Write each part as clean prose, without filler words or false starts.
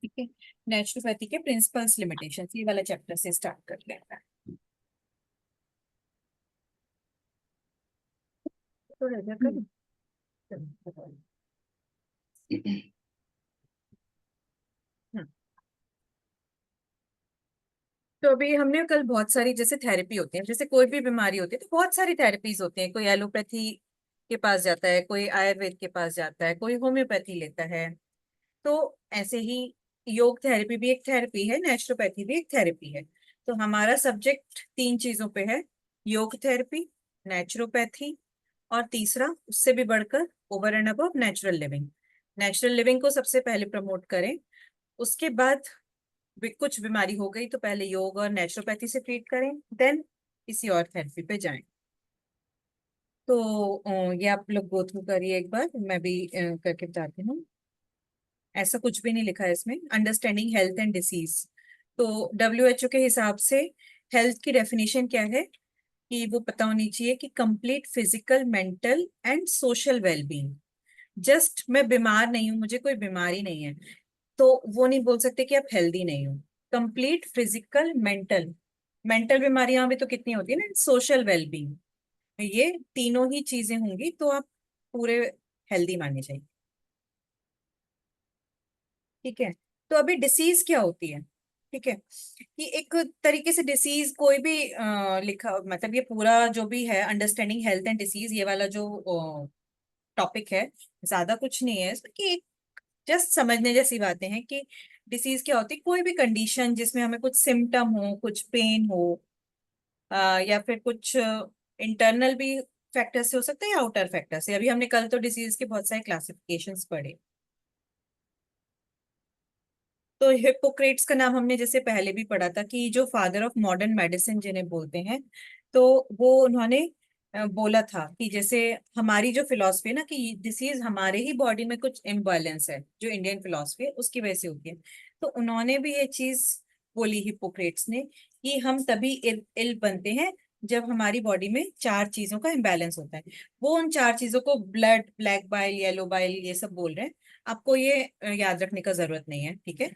ठीक है। नेचुरोपैथी के प्रिंसिपल्स लिमिटेशन, ये वाला चैप्टर से स्टार्ट कर लेते हैं। तो रजा करूं? चलो। हम्म, तो अभी हमने कल बहुत सारी जैसे थेरेपी होती है, जैसे कोई भी बीमारी होती है तो बहुत सारी थेरेपीज होती हैं। कोई एलोपैथी के पास जाता है, कोई आयुर्वेद के पास जाता है, कोई होम्योपैथी लेता है। तो ऐसे ही योग थेरेपी भी एक थेरेपी है, नेचुरोपैथी भी एक थेरेपी है। तो हमारा सब्जेक्ट तीन चीजों पे है: योग थेरेपी, नेचुरोपैथी, और तीसरा उससे भी बढ़कर over and above natural living. Natural living को सबसे पहले प्रमोट करें, उसके बाद कुछ बीमारी हो गई तो पहले योग और नेचुरोपैथी से ट्रीट करें, देन किसी और थेरेपी पे जाएं। तो ये आप लोग गो थ्रू करिए एक बार, मैं भी करके बताती हूँ। ऐसा कुछ भी नहीं लिखा है इसमें। Understanding health and disease. तो WHO के हिसाब से हेल्थ की डेफिनेशन क्या है कि वो पता होनी चाहिए कि complete physical, mental and social wellbeing. Just मैं बीमार नहीं हूं, मुझे कोई बीमारी नहीं है, तो वो नहीं बोल सकते कि आप हेल्दी नहीं हो। कंप्लीट फिजिकल, मेंटल, मेंटल बीमारियां भी तो कितनी होती है ना, सोशल वेलबींग, ये तीनों ही चीजें होंगी तो आप पूरे हेल्दी माने जाएंगे। ठीक है। तो अभी डिसीज क्या होती है? ठीक है, कि एक तरीके से डिसीज कोई भी लिखा, मतलब ये पूरा जो भी है अंडरस्टैंडिंग हेल्थ एंड डिसीज, ये वाला जो टॉपिक है, ज्यादा कुछ नहीं है इसमें, कि जस्ट समझने जैसी बातें हैं कि डिसीज क्या होती है। कोई भी कंडीशन जिसमें हमें कुछ सिम्टम हो, कुछ पेन हो, या फिर कुछ इंटरनल भी फैक्टर से हो सकता है या आउटर फैक्टर से। अभी हमने कल तो डिसीज के बहुत सारे क्लासिफिकेशंस पढ़े। तो हिप्पोक्रेट्स का नाम हमने जैसे पहले भी पढ़ा था कि जो फादर ऑफ मॉडर्न मेडिसिन जिन्हें बोलते हैं, तो वो उन्होंने बोला था कि जैसे हमारी जो फिलॉसफी है ना, कि डिसीज हमारे ही बॉडी में कुछ इम्बैलेंस है, जो इंडियन फिलॉसफी है उसकी वजह से होती है। तो उन्होंने भी ये चीज बोली, हिप्पोक्रेट्स ने, कि हम तभी इल बनते हैं जब हमारी बॉडी में चार चीजों का इम्बैलेंस होता है। वो उन चार चीजों को blood, black bile, yellow bile, ये सब बोल रहे हैं। आपको ये याद रखने का जरूरत नहीं है, ठीक है।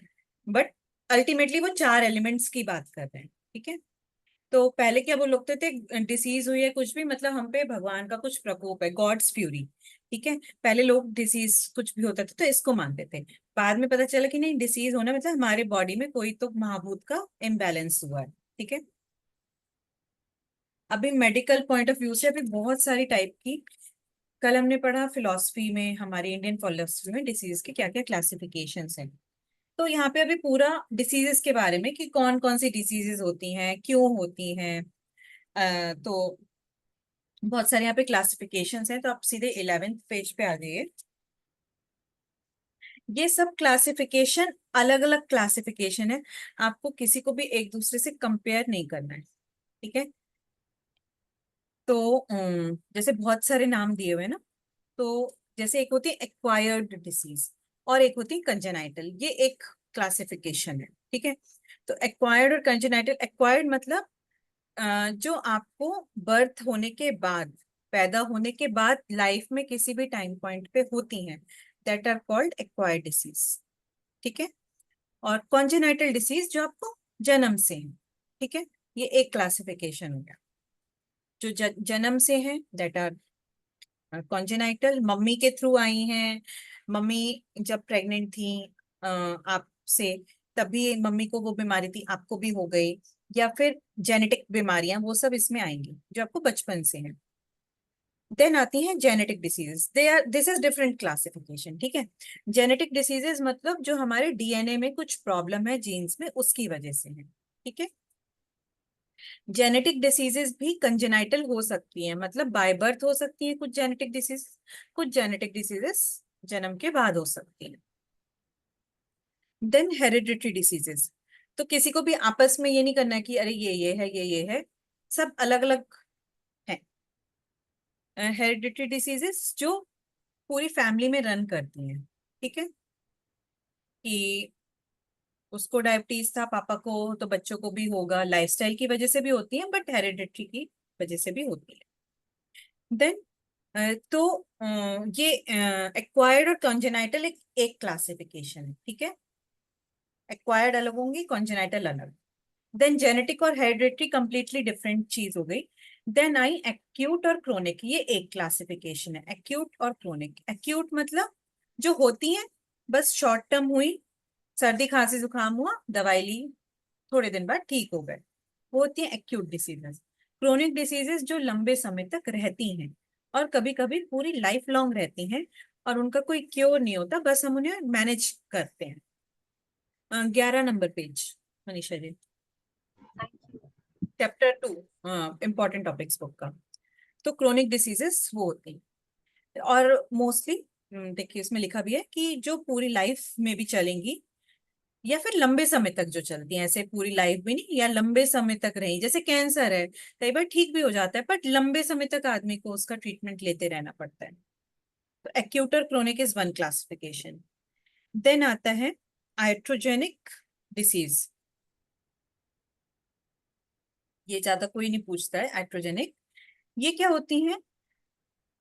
बट अल्टीमेटली वो चार एलिमेंट्स की बात कर रहे हैं, ठीक है। तो पहले क्या वो लोग थे, डिसीज हुई है कुछ भी मतलब हम पे भगवान का कुछ प्रकोप है, गॉड्स फ्यूरी। ठीक है, पहले लोग डिसीज कुछ भी होता था तो इसको मानते थे। बाद में पता चला कि नहीं, डिसीज होना मतलब हमारे बॉडी में कोई तो महाभूत का इम्बैलेंस हुआ है। ठीक है। अभी मेडिकल पॉइंट ऑफ व्यू से अभी बहुत सारी टाइप की, कल हमने पढ़ा फिलोसफी में, हमारी इंडियन फिलोसफी में डिसीज की क्या क्या क्लासिफिकेशंस हैं। तो यहाँ पे अभी पूरा डिसीजेस के बारे में कि कौन कौन सी डिसीजेस होती हैं, क्यों होती हैं। तो बहुत सारे यहाँ पे क्लासिफिकेशंस हैं, तो आप सीधे 11th पेज पे आ जाइए। ये सब क्लासिफिकेशन अलग अलग क्लासिफिकेशन है, आपको किसी को भी एक दूसरे से कंपेयर नहीं करना है। ठीक है। तो जैसे बहुत सारे नाम दिए हुए हैं ना, तो जैसे एक होती है एक्वायर्ड डिसीज और एक होती है कंजेनाइटल, ये एक क्लासिफिकेशन है। ठीक है। तो एक्वायर्ड और कंजेनाइटल, एक्वायर्ड मतलब जो आपको बर्थ होने के बाद, पैदा होने के बाद लाइफ में किसी भी टाइम पॉइंट पे होती हैं, that are called acquired disease. ठीक है। और कॉन्जेनाइटल डिसीज जो आपको जन्म से है। ठीक है। ये एक क्लासिफिकेशन हो गया। जो जन्म से है दैट आर कॉन्जेनाइटल, मम्मी के थ्रू आई हैं। मम्मी जब प्रेग्नेंट थी आपसे, तभी मम्मी को वो बीमारी थी, आपको भी हो गई। या फिर जेनेटिक बीमारियां, वो सब इसमें आएंगी जो आपको बचपन से है। देन आती हैं genetic diseases, they are, this is different classification. ठीक है। जेनेटिक डिसीजेस मतलब जो हमारे डीएनए में कुछ प्रॉब्लम है जीन्स में, उसकी वजह से है। ठीक है। जेनेटिक डिसीजेस भी कंजेनाइटल हो सकती हैं, मतलब बाय बर्थ हो सकती हैं कुछ जेनेटिक डिसीज, कुछ जेनेटिक डिसीजेस जन्म के बाद हो सकती हैं। देन हेरिडिटरी डिसीजेस, तो किसी को भी आपस में ये नहीं करना है कि अरे ये है, ये है, सब अलग अलग है। हेरिडिटरी डिसीजेस जो पूरी फैमिली में रन करती हैं। ठीक है। कि उसको डायबिटीज था पापा को, तो बच्चों को भी होगा, लाइफस्टाइल की वजह से भी होती है, बट हेरिडिटरी की वजह से भी होती है। देन तो ये एक्वायर्ड और कंजेनाइटल एक क्लासिफिकेशन है। ठीक है। एक्वायर्ड अलग होंगी, कॉन्जेनाइटल अलग। देन जेनेटिक और हेरिडिटरी कंप्लीटली डिफरेंट चीज हो गई। देन आई एक्यूट और क्रोनिक, ये एक क्लासिफिकेशन है, एक्यूट और क्रोनिक। एक्यूट मतलब जो होती है बस शॉर्ट टर्म हुई, सर्दी खांसी जुकाम हुआ, दवाई ली, थोड़े दिन बाद ठीक हो गए, वो होती है एक्यूट डिसीजेस। क्रोनिक डिसीजेस जो लंबे समय तक रहती हैं और कभी कभी पूरी लाइफ लॉन्ग रहती हैं और उनका कोई क्योर नहीं होता, बस हम उन्हें मैनेज करते हैं। 11 number page, Manisha ji, chapter 2, important topics book का। तो क्रोनिक डिसीजेस वो होती हैं और मोस्टली देखिए इसमें लिखा भी है कि जो पूरी लाइफ में भी चलेंगी या फिर लंबे समय तक जो चलती हैं, ऐसे पूरी लाइफ भी नहीं, या लंबे समय तक रही, जैसे कैंसर है कई बार ठीक भी हो जाता है बट लंबे समय तक आदमी को उसका ट्रीटमेंट लेते रहना पड़ता है। तो एक्यूट और chronic is one classification. Then आता है आइट्रोजेनिक डिसीज, ये ज्यादा कोई नहीं पूछता है आइट्रोजेनिक। ये क्या होती है,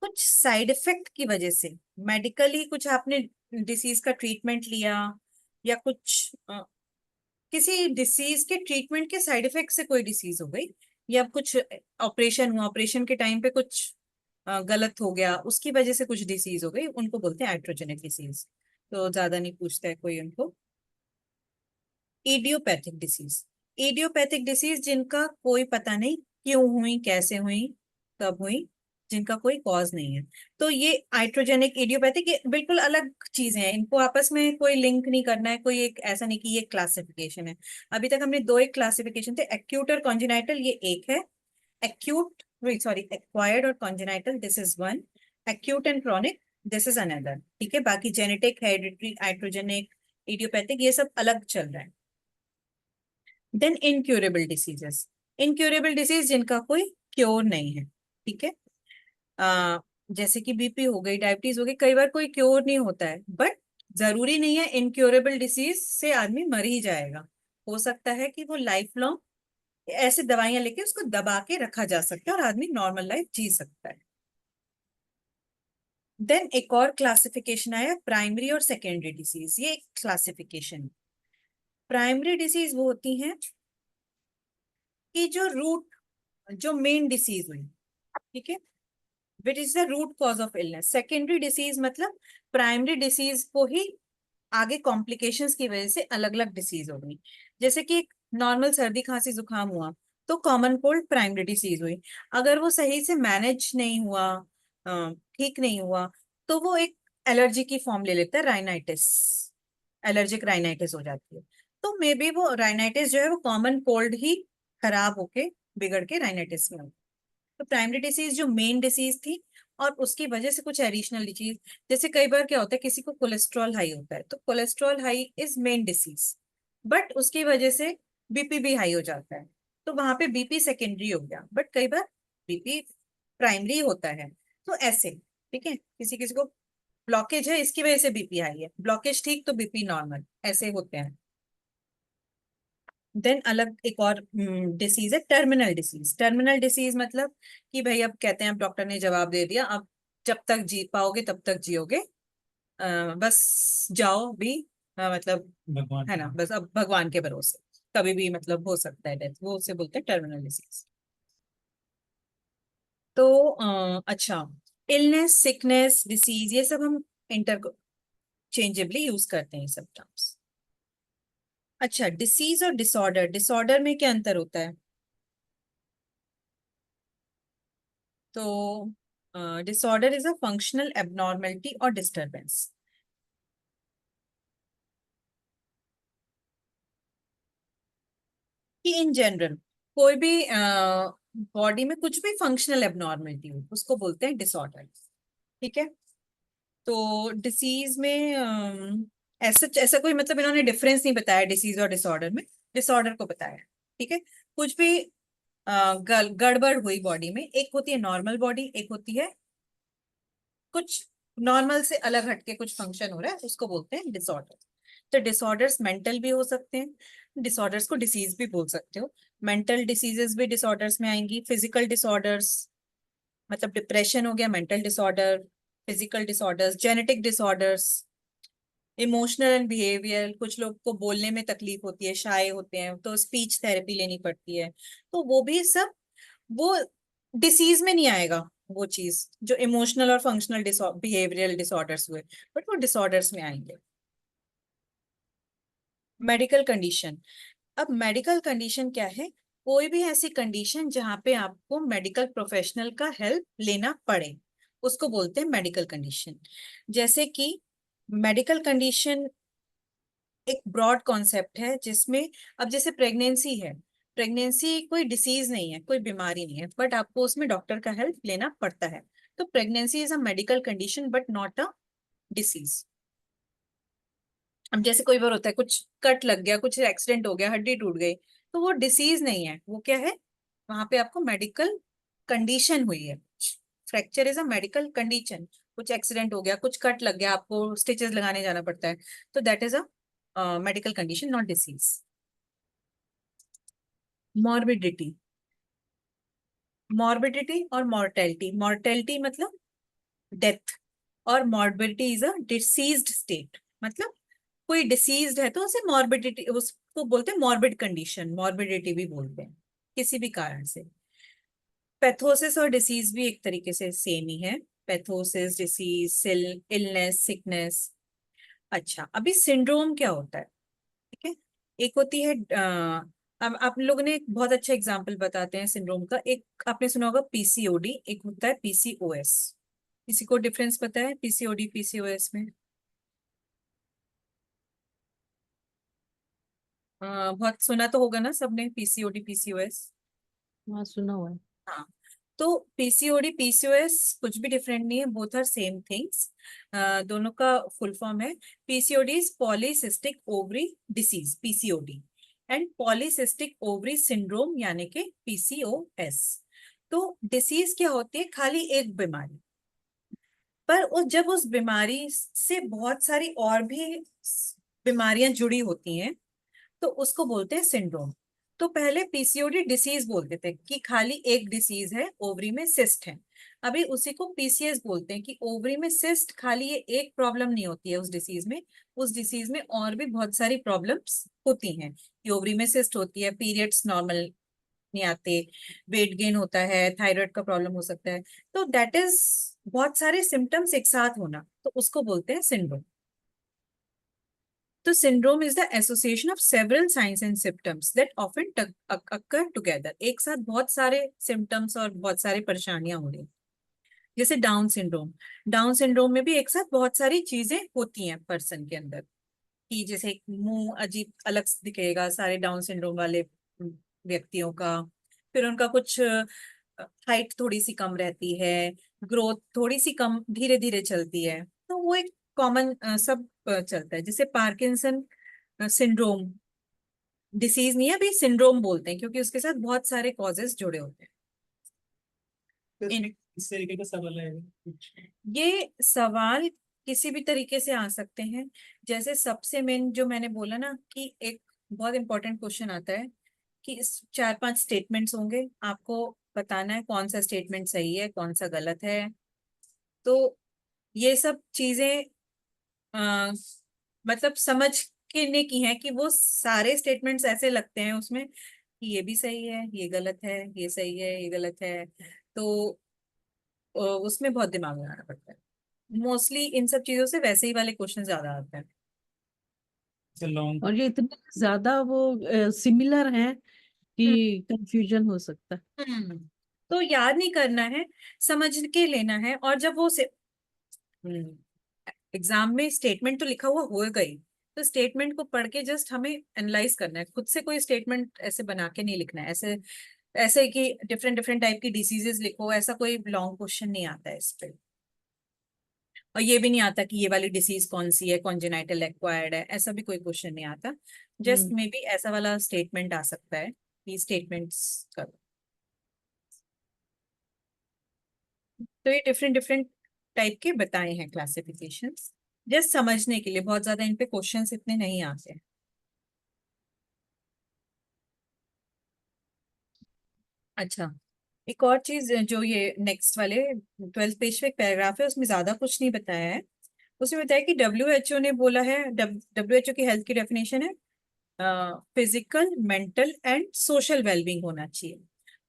कुछ साइड इफेक्ट की वजह से, मेडिकली कुछ आपने डिसीज का ट्रीटमेंट लिया या कुछ किसी डिसीज के ट्रीटमेंट के साइड इफेक्ट से कोई डिसीज हो गई, या कुछ ऑपरेशन हुआ, ऑपरेशन के टाइम पे कुछ गलत हो गया, उसकी वजह से कुछ डिसीज हो गई, उनको बोलते हैं आइट्रोजेनिक डिसीज। तो ज्यादा नहीं पूछता है कोई उनको। इडियोपैथिक डिसीज, इडियोपैथिक डिसीज जिनका कोई पता नहीं क्यों हुई, कैसे हुई, कब हुई, जिनका कोई कॉज नहीं है। तो ये आइट्रोजेनिक इडियोपैथिक ये बिल्कुल अलग चीजें हैं, इनको आपस में कोई लिंक नहीं करना है, कोई एक ऐसा नहीं कि ये क्लासिफिकेशन है। अभी तक हमने दो एक क्लासिफिकेशन थे, एक्यूट और कॉन्जेनाइटल, ये एक है। एक्यूट, सॉरी, एक्वायर्ड और congenital this is one, acute and chronic this is another. ठीक है, बाकी जेनेटिक, हेरिडिटरी, आइट्रोजेनिक, इडियोपैथिक ये सब अलग चल रहा है। Then incurable diseases, incurable disease जिनका कोई क्योर नहीं है। ठीक है, आ, जैसे कि बीपी हो गई, डायबिटीज हो गई, कई बार कोई क्योर नहीं होता है बट जरूरी नहीं है इनक्यूरेबल डिसीज से आदमी मर ही जाएगा। हो सकता है कि वो लाइफ लॉन्ग ऐसे दवाइयां लेके उसको दबा के रखा जा सकता है और आदमी नॉर्मल लाइफ जी सकता है। देन एक और क्लासिफिकेशन आया प्राइमरी और सेकेंडरी डिसीज, ये एक क्लासिफिकेशन। प्राइमरी डिसीज वो होती हैं कि जो रूट, जो मेन डिसीज हुई, ठीक है, which is the root cause of illness. Secondary disease मतलब प्राइमरी डिसीज को ही आगे कॉम्प्लिकेशंस की वजह से अलग अलग डिसीज हो गई। जैसे कि एक नॉर्मल सर्दी खांसी जुकाम हुआ तो कॉमन कोल्ड प्राइमरी डिसीज हुई, अगर वो सही से मैनेज नहीं हुआ, ठीक नहीं हुआ, तो वो एक एलर्जी की फॉर्म ले लेता है, राइनाइटिस, एलर्जिक राइनाइटिस हो जाती है। तो मे बी वो राइनाइटिस जो है वो कॉमन कोल्ड ही खराब होके बिगड़ के राइनाइटिस में हो। तो प्राइमरी डिसीज जो मेन डिसीज थी और उसकी वजह से कुछ एडिशनल डिसीज, जैसे कई बार क्या होता है किसी को कोलेस्ट्रॉल हाई होता है तो cholesterol high is main disease, but उसकी वजह से बीपी भी हाई हो जाता है, तो वहां पे बीपी सेकेंडरी हो गया, बट कई बार बीपी प्राइमरी होता है। तो ऐसे, ठीक है, किसी किसी को ब्लॉकेज है इसकी वजह से बीपी हाई है, ब्लॉकेज ठीक तो बीपी नॉर्मल, ऐसे होते हैं। देन अलग एक और डिसीज है टर्मिनल डिसीज। टर्मिनल डिसीज मतलब कि भाई अब कहते हैं, अब डॉक्टर ने जवाब दे दिया, अब जब तक जी पाओगे तब तक जियोगे, बस जाओ भी, मतलब भगवान है ना, बस अब भगवान के भरोसे, कभी भी मतलब हो सकता है डेथ, वो उसे बोलते हैं टर्मिनल डिसीज। तो अच्छा, इलनेस, सिकनेस, डिसीज ये सब हम इंटरचेंजेबली यूज करते हैं ये सब टर्म्स। अच्छा, डिसीज और डिसऑर्डर, डिसऑर्डर में क्या अंतर होता है? तो disorder is a functional abnormality और डिस्टरबेंस, कि इन जनरल कोई भी बॉडी में कुछ भी फंक्शनल एबनॉर्मेलिटी हो उसको बोलते हैं डिसऑर्डर। ठीक है, तो डिसीज में ऐसा ऐसा कोई मतलब इन्होंने डिफरेंस नहीं बताया डिसीज और डिसऑर्डर में, डिसऑर्डर को बताया। ठीक है, कुछ भी गड़बड़ हुई बॉडी में, एक होती है नॉर्मल बॉडी, एक होती है कुछ नॉर्मल से अलग हटके कुछ फंक्शन हो रहा है, उसको बोलते हैं डिसऑर्डर। तो डिसऑर्डर्स मेंटल भी हो सकते हैं, डिसऑर्डर्स को डिसीज भी बोल सकते हो। मेंटल डिसीजेस भी डिसऑर्डर्स में आएंगी, फिजिकल डिसऑर्डर्स मतलब डिप्रेशन हो गया mental disorder, physical disorders, genetic disorders, emotional and behaviour, कुछ लोग को बोलने में तकलीफ होती है, शाय होते हैं, तो स्पीच थेरेपी लेनी पड़ती है। तो वो भी सब, वो डिसीज में नहीं आएगा, वो चीज जो इमोशनल और फंक्शनल बिहेवियरल डिसऑर्डर्स हुए, बट वो डिसऑर्डर्स में आएंगे। Medical condition. अब मेडिकल कंडीशन क्या है? कोई भी ऐसी कंडीशन जहां पे आपको मेडिकल प्रोफेशनल का हेल्प लेना पड़े, उसको बोलते हैं मेडिकल कंडीशन। जैसे कि मेडिकल कंडीशन एक ब्रॉड कॉन्सेप्ट है जिसमें, अब जैसे प्रेगनेंसी है, प्रेगनेंसी कोई डिसीज नहीं है, कोई बीमारी नहीं है, बट आपको उसमें डॉक्टर का हेल्प लेना पड़ता है। तो pregnancy is a medical condition but not a disease. अब जैसे कोई बार होता है, कुछ कट लग गया, कुछ एक्सीडेंट हो गया, हड्डी टूट गई, तो वो डिसीज नहीं है, वो क्या है? वहां पे आपको मेडिकल कंडीशन हुई है। Fracture is a medical condition. कुछ एक्सीडेंट हो गया, कुछ कट लग गया, आपको स्टिचेस लगाने जाना पड़ता है, तो that is a medical condition, not disease. Morbidity. Morbidity और मॉर्टेलिटी, मॉर्टेलिटी मतलब डेथ, और morbidity is a deceased state, मतलब कोई डिसीज्ड है तो उसे मॉर्बिडिटी, उसको बोलते हैं मॉर्बिड कंडीशन, मॉर्बिडिटी भी बोलते हैं किसी भी कारण से। पैथोसिस और डिसीज भी एक तरीके से सेम ही है। पैथोसिस, डिसीज, इलनेस, सिकनेस। अच्छा, अभी सिंड्रोम क्या होता है? ठीक है, एक होती है अब आप लोगों ने एक बहुत अच्छा एग्जांपल बताते हैं सिंड्रोम का, एक आपने सुना होगा पीसीओडी, एक होता है पीसीओएस। किसी को डिफरेंस पता है पीसीओडी पीसीओएस में? बहुत सुना तो होगा ना सबने, पीसीओडी पीसीओएस। हाँ सुना हुआ है। हाँ, तो पीसीओडी पीसीओएस कुछ भी डिफरेंट नहीं है, बोथ आर सेम थिंग्स। दोनों का फुल फॉर्म है, PCOD is polycystic ovary disease, PCOD, and polycystic ovary syndrome यानी कि पीसीओएस। तो डिसीज क्या होती है? खाली एक बीमारी, पर जब उस बीमारी से बहुत सारी और भी बीमारियां जुड़ी होती हैं, तो उसको बोलते हैं सिंड्रोम। तो पहले पीसीओडी डिसीज बोलते थे कि खाली एक डिसीज है, ओवरी में सिस्ट है। अभी उसी को पीसीएस बोलते हैं कि ओवरी में सिस्ट, खाली ये एक प्रॉब्लम नहीं होती है उस डिसीज में, उस डिसीज में और भी बहुत सारी प्रॉब्लम्स होती हैं, कि ओवरी में सिस्ट होती है, पीरियड्स नॉर्मल नहीं आते, वेट गेन होता है, थायराइड का प्रॉब्लम हो सकता है। तो दैट इज बहुत सारे सिम्टम्स एक साथ होना, तो उसको बोलते हैं सिंड्रोम। तो syndrome is the association of several signs and symptoms that often occur together। एक साथ बहुत सारे symptoms और बहुत सारी परेशानियां हो रही, जैसे डाउन सिंड्रोम। डाउन सिंड्रोम में भी एक साथ बहुत सारी चीजें होती हैं पर्सन के अंदर, कि जैसे मुंह अजीब अलग से दिखेगा सारे डाउन सिंड्रोम वाले व्यक्तियों का, फिर उनका कुछ हाइट थोड़ी सी कम रहती है, ग्रोथ थोड़ी सी कम, धीरे धीरे चलती है। तो वो एक कॉमन सब चलता है। जैसे पार्किंसन सिंड्रोम डिसीज नहीं है, अभी सिंड्रोम बोलते हैं क्योंकि उसके साथ बहुत सारे कॉजेस जुड़े होते हैं। इस तरीके का सवाल है कुछ। ये सवाल किसी भी तरीके से आ सकते हैं। जैसे सबसे मेन जो मैंने बोला ना, कि एक बहुत इंपॉर्टेंट क्वेश्चन आता है कि इस 4-5 स्टेटमेंट्स होंगे, आपको बताना है कौन सा स्टेटमेंट सही है, कौन सा गलत है। तो ये सब चीजें आ, मतलब समझ के ने की है, कि वो सारे स्टेटमेंट्स ऐसे लगते हैं उसमें कि ये भी सही है, ये गलत है, ये सही है, ये गलत है। तो उसमें बहुत दिमाग लगाना पड़ता है। मोस्टली इन सब चीजों से वैसे ही वाले क्वेश्चन ज्यादा आते हैं। लॉन्ग, और ये इतने ज्यादा वो सिमिलर हैं हम्म। कि कंफ्यूजन हो सकता है। हम्म। तो याद नहीं करना है, समझ के लेना है। और जब वो एग्जाम में स्टेटमेंट तो लिखा हुआ होगा ही, तो स्टेटमेंट को पढ़ के जस्ट हमें एनालाइज करना है, खुद से कोई स्टेटमेंट ऐसे बना के नहीं लिखना है, ऐसे ऐसे कि डिफरेंट डिफरेंट टाइप की डिसीजेस लिखो, ऐसा कोई लॉन्ग क्वेश्चन नहीं आता है इस पे। और ये भी नहीं आता कि ये वाली डिसीज कौन सी है, कॉन्जेनाइटल एक्वायर्ड है, ऐसा भी कोई क्वेश्चन नहीं आता। Just hmm. मे बी ऐसा वाला स्टेटमेंट आ सकता है कि स्टेटमेंट्स करो। तो ये डिफरेंट डिफरेंट टाइप के बताए हैं क्लासिफिकेशंस, जस्ट समझने के लिए, बहुत ज्यादा इन पे क्वेश्चंस इतने नहीं आते हैं। अच्छा, एक और चीज जो ये नेक्स्ट वाले 12th पेज पे एक पैराग्राफ है, उसमें ज्यादा कुछ नहीं बताया है, उसमें बताया कि डब्ल्यूएचओ ने बोला है, डब्ल्यूएचओ की हेल्थ की डेफिनेशन है physical, mental and social wellbeing होना चाहिए।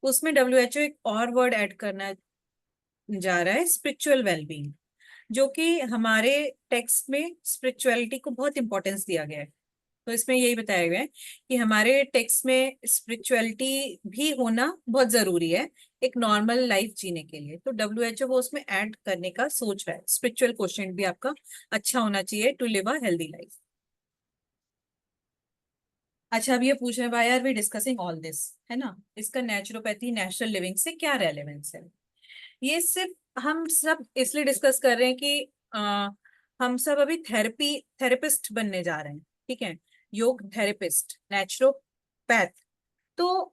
उसमें डब्ल्यूएचओ एक और वर्ड ऐड करना जा रहा है, स्पिरिचुअल वेलबींग, जो कि हमारे टेक्स्ट में स्पिरिचुअलिटी को बहुत इंपॉर्टेंस दिया गया है। तो इसमें यही बताया गया है कि हमारे टेक्स्ट में स्पिरिचुअलिटी भी होना बहुत जरूरी है एक नॉर्मल लाइफ जीने के लिए। तो डब्ल्यूएचओ वो उसमें ऐड करने का सोच रहा है, स्पिरिचुअल क्वेश्चन भी आपका अच्छा होना चाहिए to live a healthy life. अच्छा, अब ये पूछ रहे हैं why are we discussing all this, है ना, इसका नेचुरोपैथी नेचुरल लिविंग से क्या रेलेवेंस है। ये सिर्फ हम सब इसलिए डिस्कस कर रहे हैं कि हम सब अभी थेरेपिस्ट बनने जा रहे हैं, ठीक है, योग थेरेपिस्ट, नेचुरोपैथ। तो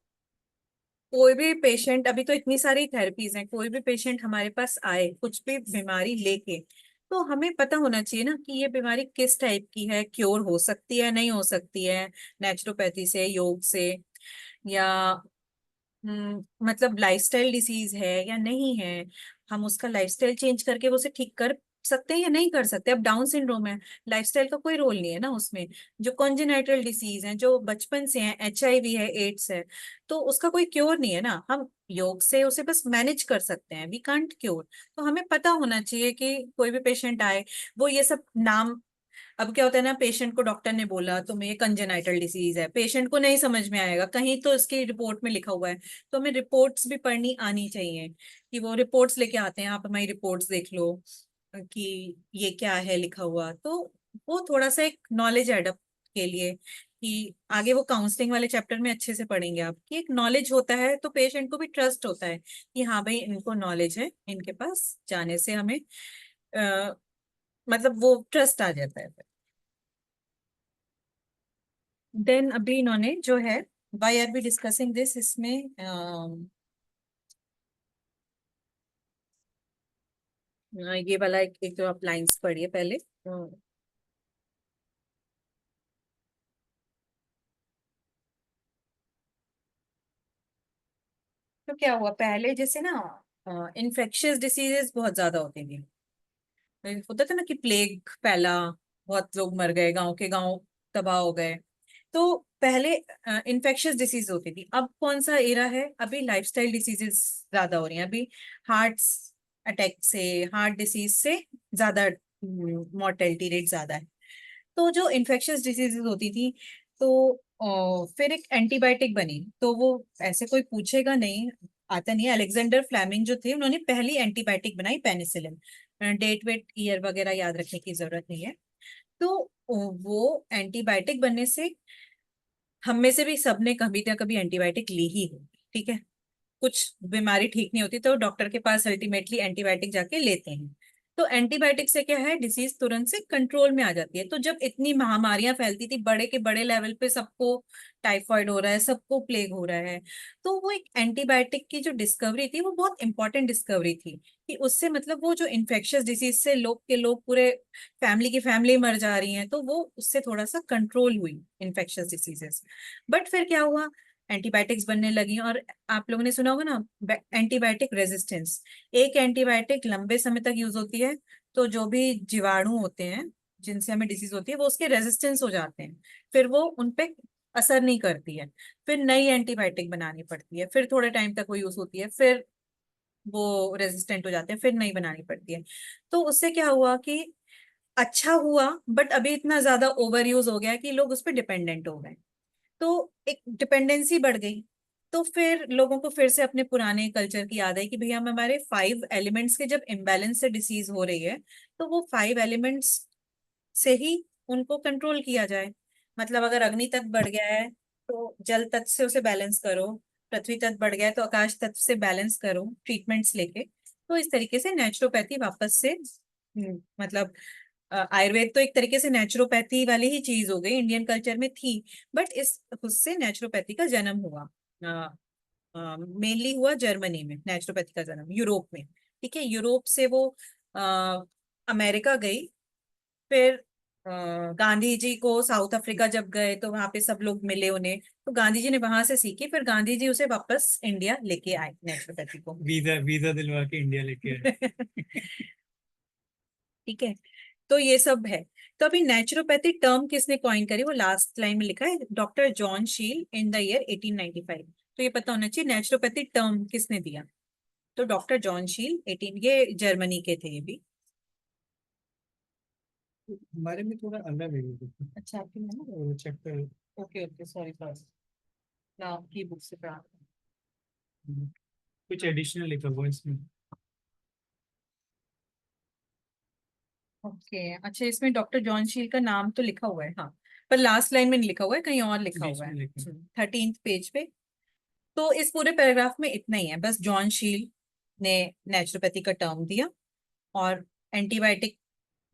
कोई भी पेशेंट, अभी तो इतनी सारी थेरेपीज हैं, कोई भी पेशेंट हमारे पास आए कुछ भी बीमारी लेके, तो हमें पता होना चाहिए ना कि ये बीमारी किस टाइप की है, क्योर हो सकती है नहीं हो सकती है नेचुरोपैथी से, योग से, या मतलब लाइफस्टाइल डिसीज है या नहीं है, हम उसका लाइफस्टाइल चेंज करके वो उसे ठीक कर सकते हैं या नहीं कर सकते। अब डाउन सिंड्रोम है, लाइफस्टाइल का कोई रोल नहीं है ना उसमें। जो कॉन्जेनाइटल डिसीज है, जो बचपन से है, एचआईवी है, एड्स है, तो उसका कोई क्योर नहीं है ना, हम योग से उसे बस मैनेज कर सकते हैं, वी कांट क्योर। तो हमें पता होना चाहिए कि कोई भी पेशेंट आए, वो ये सब नाम, अब क्या होता है ना, पेशेंट को डॉक्टर ने बोला तुम्हें ये कंजेनाइटल डिसीज है, पेशेंट को नहीं समझ में आएगा, कहीं तो इसकी रिपोर्ट में लिखा हुआ है। तो हमें रिपोर्ट्स भी पढ़नी आनी चाहिए, कि वो रिपोर्ट्स लेके आते हैं, आप हमारी रिपोर्ट्स देख लो कि ये क्या है लिखा हुआ। तो वो थोड़ा सा एक नॉलेज एडअप के लिए, कि आगे वो काउंसलिंग वाले चैप्टर में अच्छे से पढ़ेंगे आप, कि एक नॉलेज होता है तो पेशेंट को भी ट्रस्ट होता है कि हाँ भाई इनको नॉलेज है, इनके पास जाने से हमें मतलब वो ट्रस्ट आ जाता है। देन अभी इन्होंने जो है why are we discussing this, इसमें ये वाला एक तो आप लाइंस पढ़िए पहले। तो क्या हुआ पहले, जैसे ना इन्फेक्शियस डिसीजेस बहुत ज्यादा होती थी, होता था ना कि प्लेग फैला, बहुत लोग मर गए, गांव के गांव तबाह हो गए। तो पहले इन्फेक्शियस डिसीज होती थी, अब कौन सा एरा है, अभी लाइफस्टाइल डिसीजेस ज्यादा हो रही हैं। अभी हार्ट अटैक से, हार्ट डिसीज से ज्यादा मॉर्टेलिटी रेट ज्यादा है। तो जो इन्फेक्शियस डिसीजेज होती थी, तो फिर एक एंटीबायोटिक बनी, तो वो ऐसे कोई पूछेगा नहीं, आता नहीं है, अलेक्जेंडर फ्लेमिंग जो थे उन्होंने पहली एंटीबायोटिक बनाई पेनिसिलिन। डेट वेट ईयर वगैरह याद रखने की जरूरत नहीं है। तो वो एंटीबायोटिक बनने से हम में से भी सबने कभी ना कभी एंटीबायोटिक ली ही होगी, ठीक है, कुछ बीमारी ठीक नहीं होती तो डॉक्टर के पास अल्टीमेटली एंटीबायोटिक जाके लेते हैं। तो एंटीबायोटिक से क्या है, डिसीज तुरंत से कंट्रोल में आ जाती है। तो जब इतनी महामारियां फैलती थी, बड़े के बड़े लेवल पे सबको टाइफाइड हो रहा है, सबको प्लेग हो रहा है, तो वो एक एंटीबायोटिक की जो डिस्कवरी थी वो बहुत इंपॉर्टेंट डिस्कवरी थी, कि उससे मतलब वो जो इन्फेक्शियस डिसीज से लोग के लोग पूरे फैमिली की फैमिली मर जा रही हैं, तो वो उससे थोड़ा सा कंट्रोल हुई इन्फेक्शियस डिसीजेस। बट फिर क्या हुआ, एंटीबायोटिक्स बनने लगी, और आप लोगों ने सुना होगा ना एंटीबायोटिक रेजिस्टेंस। एक एंटीबायोटिक लंबे समय तक यूज होती है, तो जो भी जीवाणु होते हैं जिनसे हमें डिसीज होती है वो उसके रेजिस्टेंस हो जाते हैं, फिर वो उनपे असर नहीं करती है, फिर नई एंटीबायोटिक बनानी पड़ती है, फिर थोड़े टाइम तक वो यूज होती है, फिर वो रेजिस्टेंट हो जाते हैं, फिर नई बनानी पड़ती है। तो उससे क्या हुआ कि अच्छा हुआ, बट अभी इतना ज्यादा ओवर यूज हो गया कि लोग उस पर डिपेंडेंट हो गए, तो एक डिपेंडेंसी बढ़ गई। तो फिर लोगों को फिर से अपने पुराने कल्चर की याद आई कि भैया हम हमारे 5 एलिमेंट्स के जब इम्बैलेंस से डिसीज हो रही है, तो वो 5 एलिमेंट्स से ही उनको कंट्रोल किया जाए। मतलब अगर अग्नि तत्व बढ़ गया है तो जल तत्व से उसे बैलेंस करो, पृथ्वी तत्व बढ़ गया है तो आकाश तत्व से बैलेंस करो ट्रीटमेंट्स लेके। तो इस तरीके से नेचुरोपैथी वापस से मतलब आयुर्वेद तो एक तरीके से नेचुरोपैथी वाली ही चीज हो गई, इंडियन कल्चर में थी, बट इस उससे नेचुरोपैथी का जन्म हुआ, मेनली हुआ जर्मनी में नेचुरोपैथी का जन्म, यूरोप में, ठीक है, यूरोप से वो अमेरिका गई। फिर गांधी जी को साउथ अफ्रीका जब गए तो वहां पे सब लोग मिले उन्हें, तो गांधी जी ने वहां से सीखी, फिर गांधी जी उसे वापस इंडिया लेके आए नेचुरोपैथी को। वीजा वीजा दिलवा के इंडिया लेके आए। ठीक है। तो ये सब है। तो अभी नेचुरोपैथी टर्म किसने कॉइन करी, वो लास्ट लाइन में लिखा है, डॉक्टर जॉन शील इन द ईयर 1895। तो ये पता होना चाहिए नेचुरोपैथी टर्म किसने दिया। तो डॉक्टर जॉन शील 18, ये जर्मनी के थे ये भी। हमारे में थोड़ा अलग है ये तो। अच्छा आपके में ना। वो chapter okay okay sorry sorry, नाम की बुक से पढ़ा। कुछ एडिशनल लिखा हुआ है इसमें। ओके अच्छा, इसमें डॉक्टर जॉन शील का नाम तो लिखा हुआ है हाँ, पर लास्ट लाइन में नहीं लिखा हुआ है, कहीं और लिखा बीच हुआ में है लिखा है। 13th पेज पे। तो इस पूरे पैराग्राफ में इतना ही है, बस जॉन शील ने नेचुरोपैथी का टर्म दिया। और एंटीबायोटिक,